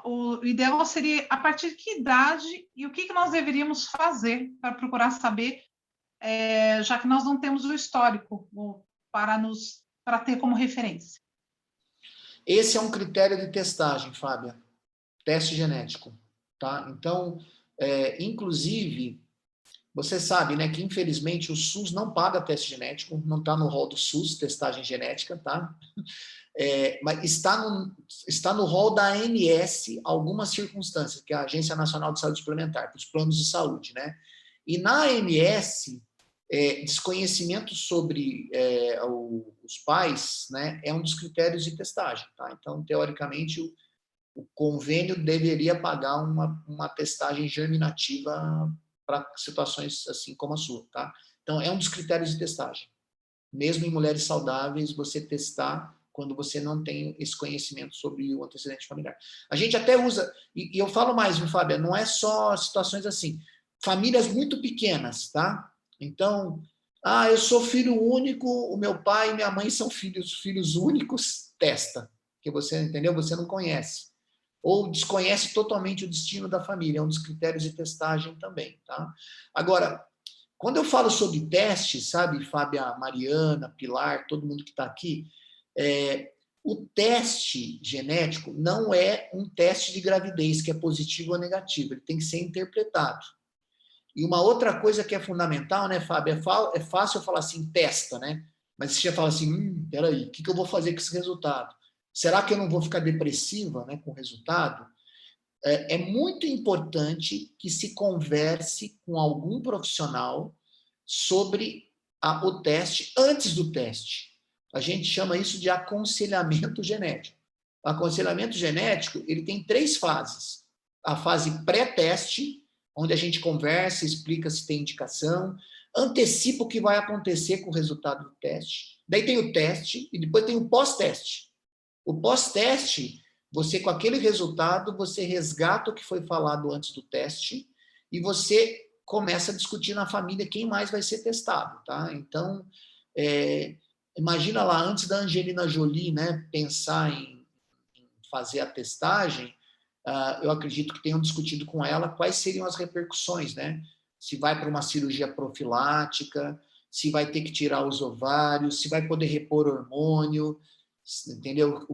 o ideal seria a partir de que idade e o que nós deveríamos fazer para procurar saber, já que nós não temos o histórico para ter como referência. Esse é um critério de testagem, Fábia, teste genético, tá? Então, inclusive, você sabe, né, que infelizmente o SUS não paga teste genético, não está no rol do SUS, testagem genética, tá? Mas está no rol da ANS algumas circunstâncias, que é a Agência Nacional de Saúde Suplementar, para os planos de saúde, né? E na ANS, desconhecimento sobre os pais, né, é um dos critérios de testagem, tá? Então, teoricamente, o convênio deveria pagar uma testagem germinativa para situações assim como a sua, tá? Então, é um dos critérios de testagem. Mesmo em mulheres saudáveis, você testar quando você não tem esse conhecimento sobre o antecedente familiar. A gente até usa, e eu falo mais, viu, Fábia, não é só situações assim, famílias muito pequenas, tá? Então, eu sou filho único, o meu pai e minha mãe são filhos únicos, testa, que você, entendeu? Você não conhece. Ou desconhece totalmente o destino da família, é um dos critérios de testagem também, tá? Agora, quando eu falo sobre testes, sabe, Fábia, Mariana, Pilar, todo mundo que está aqui, o teste genético não é um teste de gravidez que é positivo ou negativo, ele tem que ser interpretado. E uma outra coisa que é fundamental, né, Fábio, é fácil eu falar assim, testa, né? Mas você já fala assim, peraí, o que eu vou fazer com esse resultado? Será que eu não vou ficar depressiva, né, com o resultado? É muito importante que se converse com algum profissional sobre o teste antes do teste. A gente chama isso de aconselhamento genético. O aconselhamento genético, ele tem 3 fases. A fase pré-teste, onde a gente conversa, explica se tem indicação, antecipa o que vai acontecer com o resultado do teste. Daí tem o teste e depois tem o pós-teste. O pós-teste, você com aquele resultado, você resgata o que foi falado antes do teste e você começa a discutir na família quem mais vai ser testado, tá? Então, imagina lá, antes da Angelina Jolie, né, pensar em fazer a testagem, eu acredito que tenham discutido com ela quais seriam as repercussões, né? Se vai para uma cirurgia profilática, se vai ter que tirar os ovários, se vai poder repor hormônio, entendeu?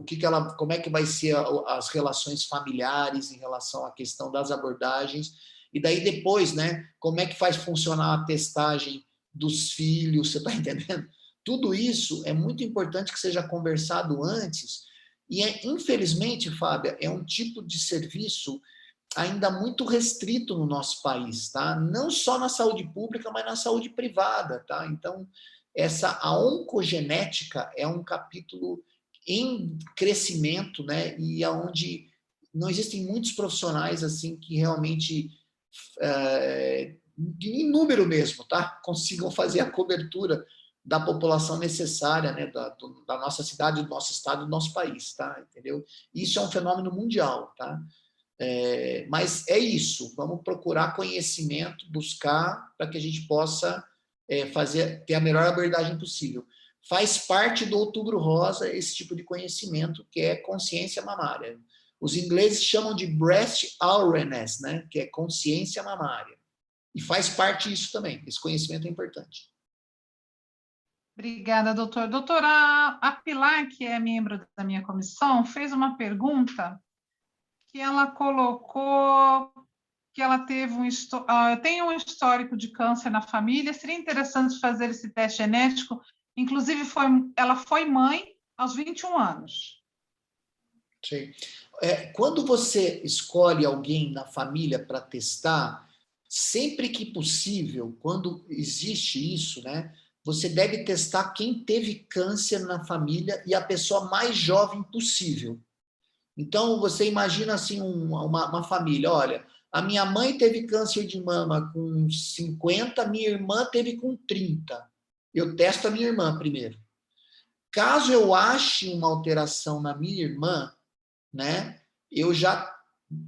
Como é que vai ser as relações familiares em relação à questão das abordagens, e daí depois, né, como é que faz funcionar a testagem dos filhos, você está entendendo? Tudo isso é muito importante que seja conversado antes, e infelizmente, Fábia, é um tipo de serviço ainda muito restrito no nosso país, tá? Não só na saúde pública, mas na saúde privada, tá? Então, a oncogenética é um capítulo em crescimento, né? E aonde não existem muitos profissionais assim que realmente, em número mesmo, tá? Consigam fazer a cobertura da população necessária, né, da nossa cidade, do nosso estado, do nosso país, tá? Entendeu? Isso é um fenômeno mundial, tá? Mas é isso, vamos procurar conhecimento, buscar para que a gente possa ter a melhor abordagem possível. Faz parte do Outubro Rosa esse tipo de conhecimento, que é consciência mamária. Os ingleses chamam de breast awareness, né, que é consciência mamária. E faz parte disso também, esse conhecimento é importante. Obrigada, doutor. Doutora, a Pilar, que é membro da minha comissão, fez uma pergunta que ela colocou que ela teve tem um histórico de câncer na família. Seria interessante fazer esse teste genético. Inclusive, ela foi mãe aos 21 anos. Sim. quando você escolhe alguém na família para testar, sempre que possível, quando existe isso, né, você deve testar quem teve câncer na família e a pessoa mais jovem possível. Então, você imagina assim uma família, olha, a minha mãe teve câncer de mama com 50, minha irmã teve com 30. Eu testo a minha irmã primeiro. Caso eu ache uma alteração na minha irmã, né, eu já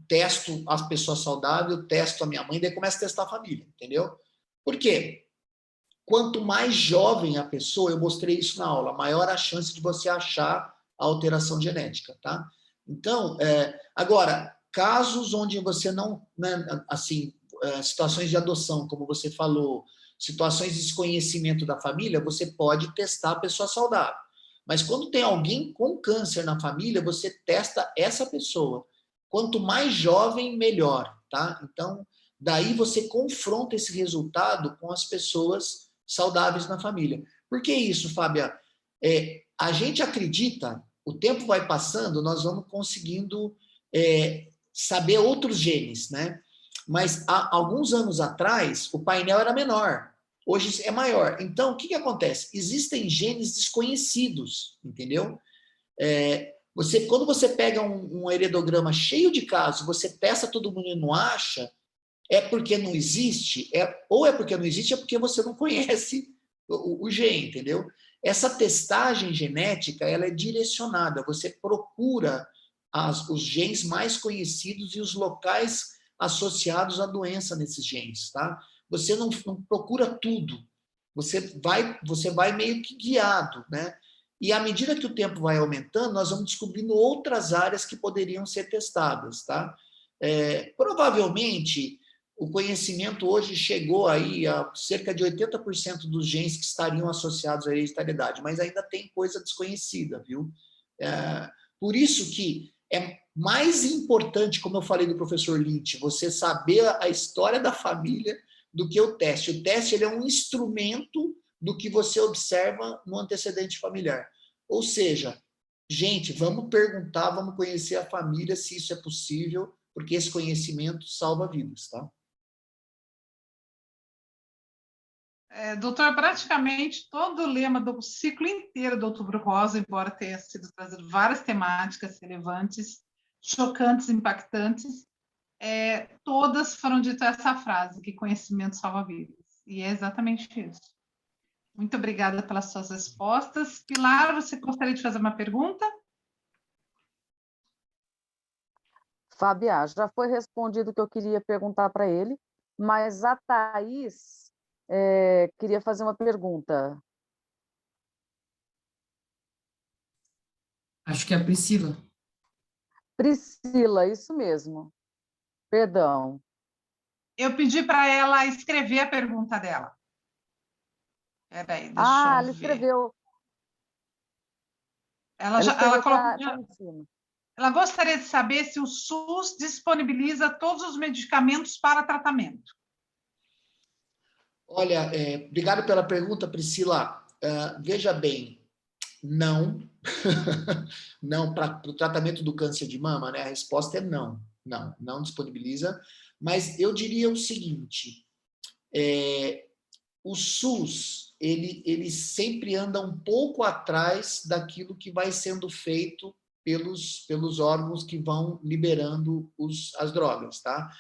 testo as pessoas saudáveis, testo a minha mãe, daí começo a testar a família, entendeu? Por quê? Quanto mais jovem a pessoa, eu mostrei isso na aula, maior a chance de você achar a alteração genética, tá? Então, agora, casos onde você não, né, assim, situações de adoção, como você falou, situações de desconhecimento da família, você pode testar a pessoa saudável. Mas quando tem alguém com câncer na família, você testa essa pessoa. Quanto mais jovem, melhor, tá? Então, daí você confronta esse resultado com as pessoas saudáveis na família. Por que isso, Fábia? A gente acredita, o tempo vai passando, nós vamos conseguindo saber outros genes, né? Mas há alguns anos atrás, o painel era menor, hoje é maior. Então, o que acontece? Existem genes desconhecidos, entendeu? Quando você pega um heredograma cheio de casos, você testa todo mundo e não acha, é porque não existe, ou é porque não existe, é porque você não conhece o gene, entendeu? Essa testagem genética, ela é direcionada, você procura os genes mais conhecidos e os locais associados à doença nesses genes, tá? Você não procura tudo, você vai meio que guiado, né? E à medida que o tempo vai aumentando, nós vamos descobrindo outras áreas que poderiam ser testadas, tá? Provavelmente, o conhecimento hoje chegou aí a cerca de 80% dos genes que estariam associados à hereditariedade, mas ainda tem coisa desconhecida, viu? Por isso que é mais importante, como eu falei do professor Lynch, você saber a história da família do que o teste. O teste ele é um instrumento do que você observa no antecedente familiar. Ou seja, gente, vamos perguntar, vamos conhecer a família, se isso é possível, porque esse conhecimento salva vidas, tá? Doutor, praticamente todo o lema do ciclo inteiro do Outubro Rosa, embora tenha sido trazido várias temáticas relevantes, chocantes, impactantes, todas foram ditas essa frase, que conhecimento salva vidas. E é exatamente isso. Muito obrigada pelas suas respostas. Pilar, você gostaria de fazer uma pergunta? Fábia, já foi respondido o que eu queria perguntar para ele, mas a Thaís queria fazer uma pergunta. Acho que é a Priscila. Priscila, isso mesmo. Perdão. Eu pedi para ela escrever a pergunta dela. Peraí, deixa eu ela ver. escreveu. Ela colocou. Tá em cima. Ela gostaria de saber se o SUS disponibiliza todos os medicamentos para tratamento. Olha, obrigado pela pergunta, Priscila. Veja bem, não. Não, para o tratamento do câncer de mama, né? A resposta é não. Não disponibiliza. Mas eu diria o seguinte, o SUS, ele sempre anda um pouco atrás daquilo que vai sendo feito pelos órgãos que vão liberando as drogas, tá?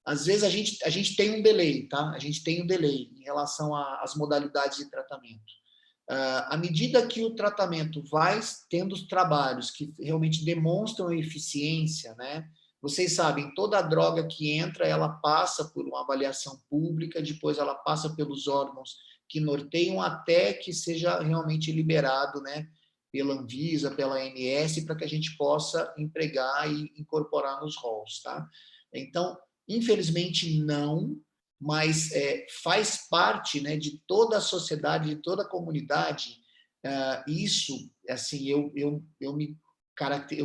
Às vezes a gente tem um delay, tá? A gente tem um delay em relação às modalidades de tratamento. À medida que o tratamento vai tendo os trabalhos que realmente demonstram eficiência, né? Vocês sabem, toda droga que entra, ela passa por uma avaliação pública, depois ela passa pelos órgãos que norteiam até que seja realmente liberado, né? Pela Anvisa, pela ANS, para que a gente possa empregar e incorporar nos rolos, tá? Então, infelizmente, não, mas faz parte, né, de toda a sociedade, de toda a comunidade. Isso, assim, eu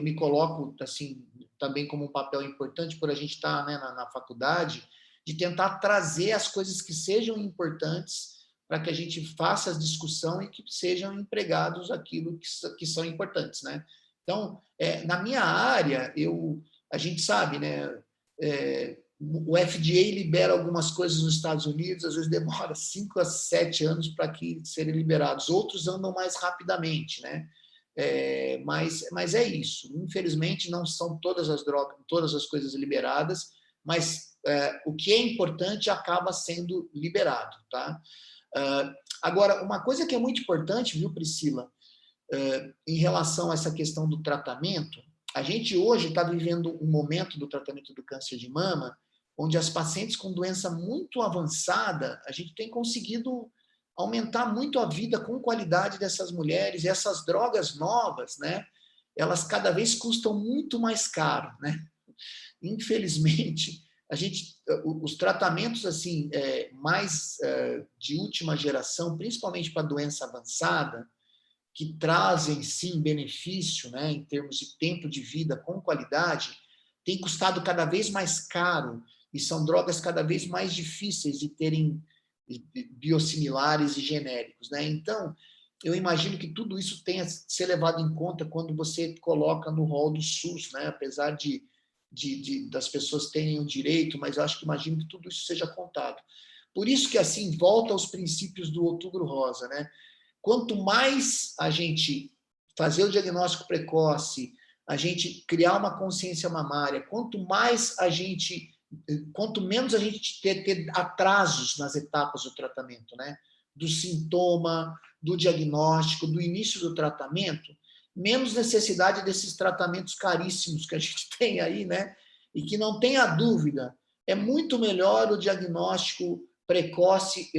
me coloco assim também como um papel importante por a gente estar, né, na faculdade, de tentar trazer as coisas que sejam importantes para que a gente faça a discussão e que sejam empregados aquilo que são importantes, né? Então, na minha área, a gente sabe, né? O FDA libera algumas coisas nos Estados Unidos, às vezes demora 5 a 7 anos para que serem liberados. Outros andam mais rapidamente, né? Mas é isso. Infelizmente, não são todas as drogas, todas as coisas liberadas, mas o que é importante acaba sendo liberado, tá? Agora, uma coisa que é muito importante, viu, Priscila, em relação a essa questão do tratamento, a gente hoje está vivendo um momento do tratamento do câncer de mama onde as pacientes com doença muito avançada, a gente tem conseguido aumentar muito a vida com qualidade dessas mulheres, e essas drogas novas, né, elas cada vez custam muito mais caro, né? Infelizmente, os tratamentos assim mais de última geração, principalmente para doença avançada, que trazem, sim, benefício, né, em termos de tempo de vida com qualidade, tem custado cada vez mais caro e são drogas cada vez mais difíceis de terem biosimilares e genéricos, né? Então, eu imagino que tudo isso tenha que ser levado em conta quando você coloca no rol do SUS, né? Apesar das pessoas terem o direito, mas eu acho que imagino que tudo isso seja contado. Por isso que, assim, volta aos princípios do Outubro Rosa, né? Quanto mais a gente fazer o diagnóstico precoce, a gente criar uma consciência mamária, quanto menos a gente ter atrasos nas etapas do tratamento, né? Do sintoma, do diagnóstico, do início do tratamento, menos necessidade desses tratamentos caríssimos que a gente tem aí, né? E que não tenha dúvida, é muito melhor o diagnóstico precoce,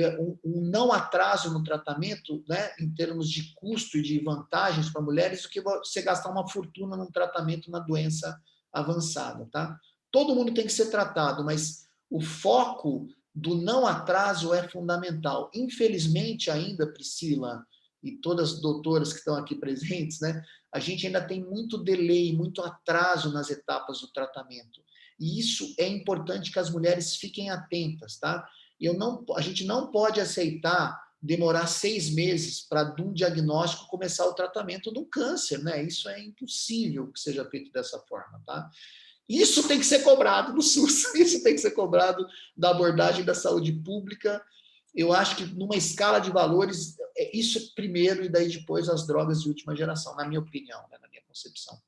um não atraso no tratamento, né, em termos de custo e de vantagens para mulheres, do que você gastar uma fortuna num tratamento na doença avançada, tá? Todo mundo tem que ser tratado, mas o foco do não atraso é fundamental. Infelizmente, ainda, Priscila, e todas as doutoras que estão aqui presentes, né, a gente ainda tem muito delay, muito atraso nas etapas do tratamento. E isso é importante que as mulheres fiquem atentas, tá? A gente não pode aceitar demorar 6 meses para, de um diagnóstico, começar o tratamento do câncer, né? Isso é impossível que seja feito dessa forma, tá? Isso tem que ser cobrado no SUS, isso tem que ser cobrado da abordagem da saúde pública. Eu acho que, numa escala de valores, isso primeiro e daí depois as drogas de última geração, na minha opinião, né? Na minha concepção.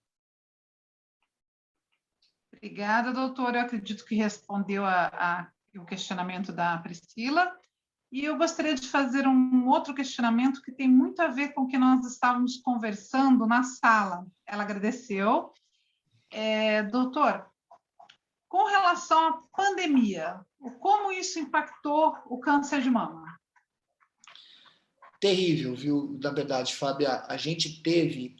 Obrigada, doutora. Eu acredito que respondeu o questionamento da Priscila. E eu gostaria de fazer um outro questionamento que tem muito a ver com o que nós estávamos conversando na sala. Ela agradeceu. Doutor, com relação à pandemia, como isso impactou o câncer de mama? Terrível, viu? Na verdade, Fábia, a gente teve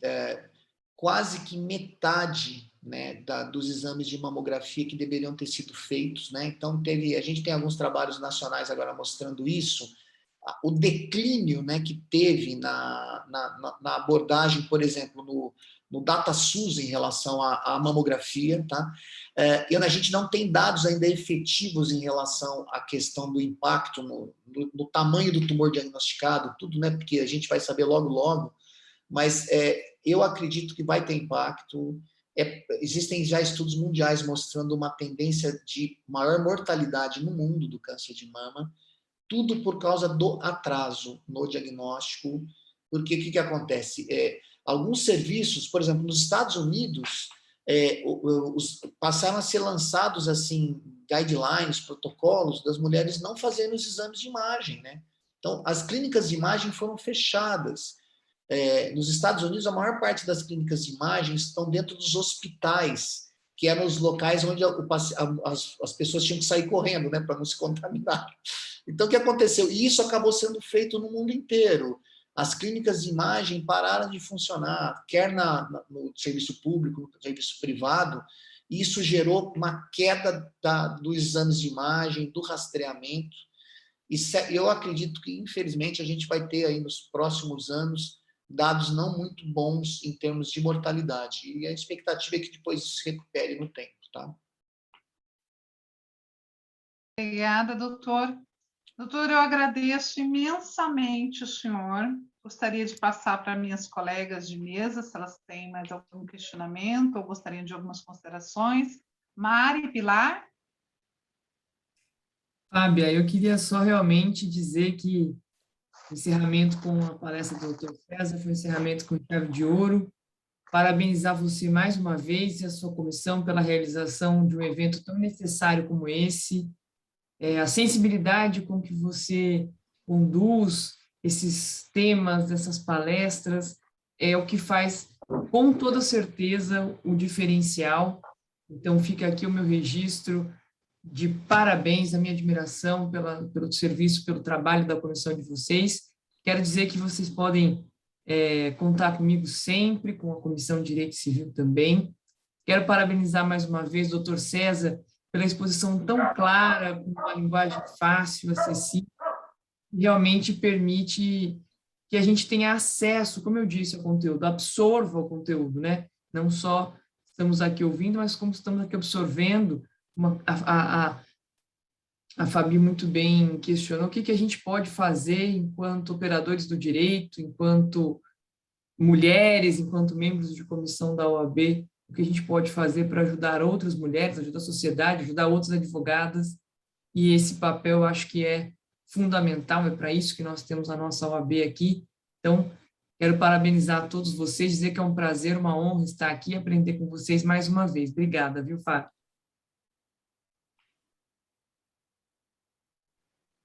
quase que metade, né, dos exames de mamografia que deveriam ter sido feitos, né? Então a gente tem alguns trabalhos nacionais agora mostrando isso, o declínio, né, que teve na abordagem, por exemplo, no DataSUS em relação à mamografia, tá? A gente não tem dados ainda efetivos em relação à questão do impacto no tamanho do tumor diagnosticado, tudo, né? Porque a gente vai saber logo, mas eu acredito que vai ter impacto. Existem já estudos mundiais mostrando uma tendência de maior mortalidade no mundo do câncer de mama, tudo por causa do atraso no diagnóstico, porque o que acontece? Alguns serviços, por exemplo, nos Estados Unidos, passaram a ser lançados assim guidelines, protocolos das mulheres não fazendo os exames de imagem, né? Então, as clínicas de imagem foram fechadas. Nos Estados Unidos, a maior parte das clínicas de imagem estão dentro dos hospitais, que eram os locais onde as pessoas tinham que sair correndo, né, para não se contaminar. Então, o que aconteceu? E isso acabou sendo feito no mundo inteiro. As clínicas de imagem pararam de funcionar, quer no serviço público, no serviço privado, e isso gerou uma queda dos exames de imagem, do rastreamento. E eu acredito que, infelizmente, a gente vai ter aí nos próximos anos dados não muito bons em termos de mortalidade. E a expectativa é que depois isso se recupere no tempo, tá? Obrigada, doutor. Doutor, eu agradeço imensamente o senhor gostaria de passar para minhas colegas de mesa, se elas têm mais algum questionamento ou gostariam de algumas considerações. Mari, Pilar? Fábia, eu queria só realmente dizer que o encerramento com a palestra do Dr. César foi um encerramento com chave de ouro. Parabenizar você mais uma vez e a sua comissão pela realização de um evento tão necessário como esse. A sensibilidade com que você conduz esses temas, essas palestras, é o que faz, com toda certeza, o diferencial. Então, fica aqui o meu registro de parabéns, a minha admiração pelo serviço, pelo trabalho da comissão de vocês. Quero dizer que vocês podem contar comigo sempre, com a Comissão de Direito Civil também. Quero parabenizar mais uma vez o Dr. César pela exposição tão clara, com uma linguagem fácil, acessível, que realmente permite que a gente tenha acesso, como eu disse, ao conteúdo, absorva o conteúdo, né? Não só estamos aqui ouvindo, mas como estamos aqui absorvendo. A Fabi muito bem questionou o que a gente pode fazer enquanto operadores do direito, enquanto mulheres, enquanto membros de comissão da OAB, o que a gente pode fazer para ajudar outras mulheres, ajudar a sociedade, ajudar outras advogadas, e esse papel eu acho que é fundamental, é para isso que nós temos a nossa OAB aqui. Então, quero parabenizar a todos vocês, dizer que é um prazer, uma honra estar aqui e aprender com vocês mais uma vez. Obrigada, viu, Fábio?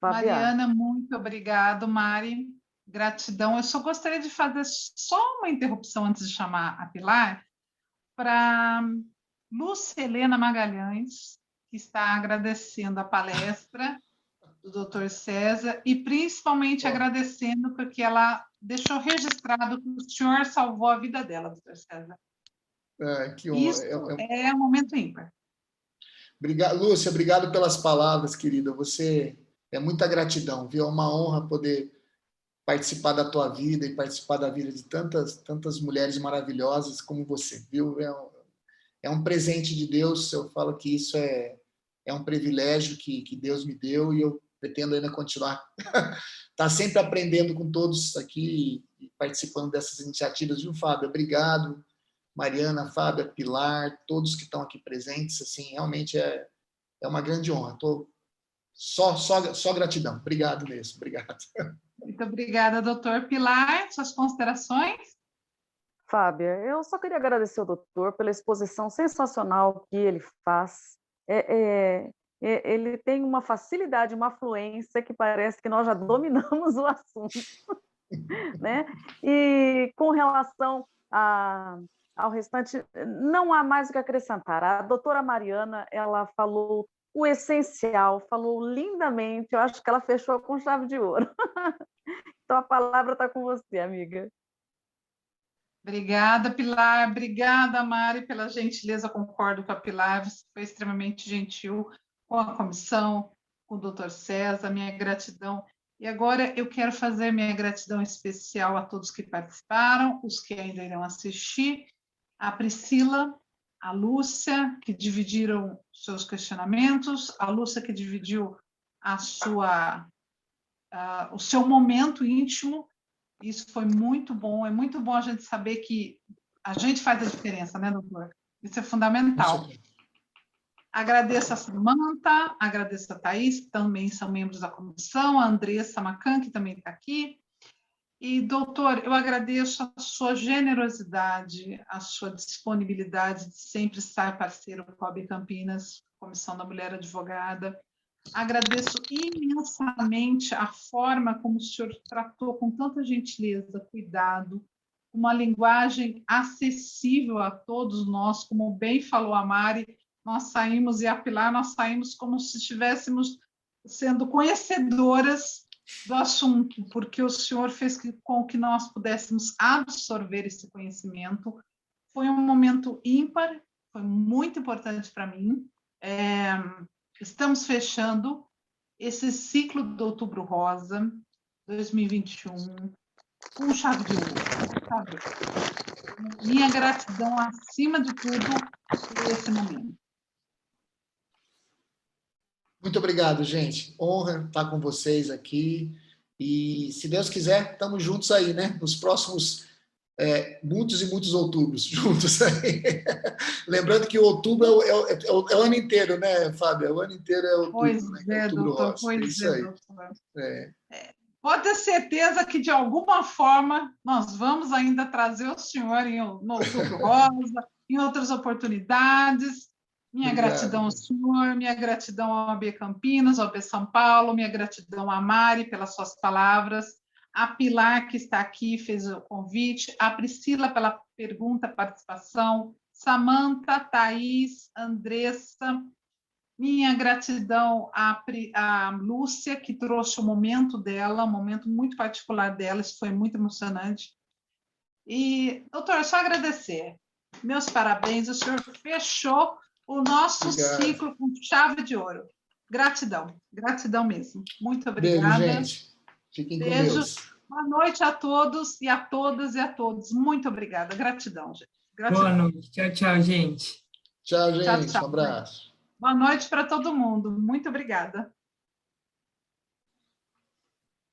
Mariana, muito obrigado, Mari. Gratidão. Eu só gostaria de fazer só uma interrupção antes de chamar a Pilar, para Lúcia Helena Magalhães, que está agradecendo a palestra do Dr. César e principalmente agradecendo porque ela deixou registrado que o senhor salvou a vida dela, Dr. César. Que honra. Isso é um momento ímpar. Lúcia, obrigado pelas palavras, querida. Você é muita gratidão, viu? É uma honra poder participar da tua vida e participar da vida de tantas mulheres maravilhosas como você, viu? É um presente de Deus. Eu falo que isso é um privilégio que Deus me deu e eu pretendo ainda continuar tá sempre aprendendo com todos aqui e participando dessas iniciativas, viu, Fábio? Obrigado, Mariana, Fábio, Pilar, todos que estão aqui presentes. Assim, realmente é uma grande honra. Só gratidão. Obrigado mesmo. Obrigado. Muito obrigada, doutor. Pilar, suas considerações? Fábia, eu só queria agradecer ao doutor pela exposição sensacional que ele faz. Ele tem uma facilidade, uma fluência que parece que nós já dominamos o assunto, né? E com relação ao restante, não há mais o que acrescentar. A doutora Mariana, ela falou o essencial, falou lindamente, eu acho que ela fechou com chave de ouro. Então, a palavra está com você, amiga. Obrigada, Pilar. Obrigada, Mari, pela gentileza. Concordo com a Pilar. Você foi extremamente gentil com a comissão, com o doutor César. Minha gratidão. E agora eu quero fazer minha gratidão especial a todos que participaram, os que ainda irão assistir, a Priscila, a Lúcia, que dividiram seus questionamentos, a Lúcia que dividiu o seu momento íntimo. Isso foi muito bom. É muito bom a gente saber que a gente faz a diferença, né, doutor? Isso é fundamental. Agradeço a Samanta, agradeço a Thaís, que também são membros da comissão, a Andressa Macan, que também está aqui. E, doutor, eu agradeço a sua generosidade, a sua disponibilidade de sempre estar parceiro com a AB Campinas, Comissão da Mulher Advogada. Agradeço imensamente a forma como o senhor tratou com tanta gentileza, cuidado, uma linguagem acessível a todos nós, como bem falou a Mari, nós saímos, e a Pilar, nós saímos como se estivéssemos sendo conhecedoras do assunto, porque o senhor fez com que nós pudéssemos absorver esse conhecimento. Foi um momento ímpar, foi muito importante para mim. Estamos fechando esse ciclo do Outubro Rosa 2021 com chave de ouro. Minha gratidão, acima de tudo, por esse momento. Muito obrigado, gente. Honra estar com vocês aqui. E, se Deus quiser, estamos juntos aí, né? Nos próximos muitos e muitos outubros juntos aí. Lembrando que outubro é o ano inteiro, né, Fábio? O ano inteiro é outubro, Pois né? é, Outubro doutor, rosa. pois Isso é, aí. doutor. É. Pode ter certeza que, de alguma forma, nós vamos ainda trazer o senhor no Outubro Rosa, em outras oportunidades. Minha gratidão ao senhor, minha gratidão ao AB Campinas, ao AB São Paulo, minha gratidão à Mari pelas suas palavras, a Pilar, que está aqui, fez o convite, a Priscila pela pergunta, participação, Samanta, Thaís, Andressa, minha gratidão à Lúcia, que trouxe o momento dela, um momento muito particular dela, isso foi muito emocionante. E, doutor, só agradecer. Meus parabéns, o senhor fechou o nosso ciclo com chave de ouro. Gratidão, gratidão mesmo. Muito obrigada. Beijo, gente. Fiquem com Deus. Boa noite a todos e a todas e a todos. Muito obrigada. Gratidão, gente. Gratidão. Boa noite. Tchau, tchau, gente. Tchau, gente. Tchau, tchau. Um abraço. Boa noite para todo mundo. Muito obrigada.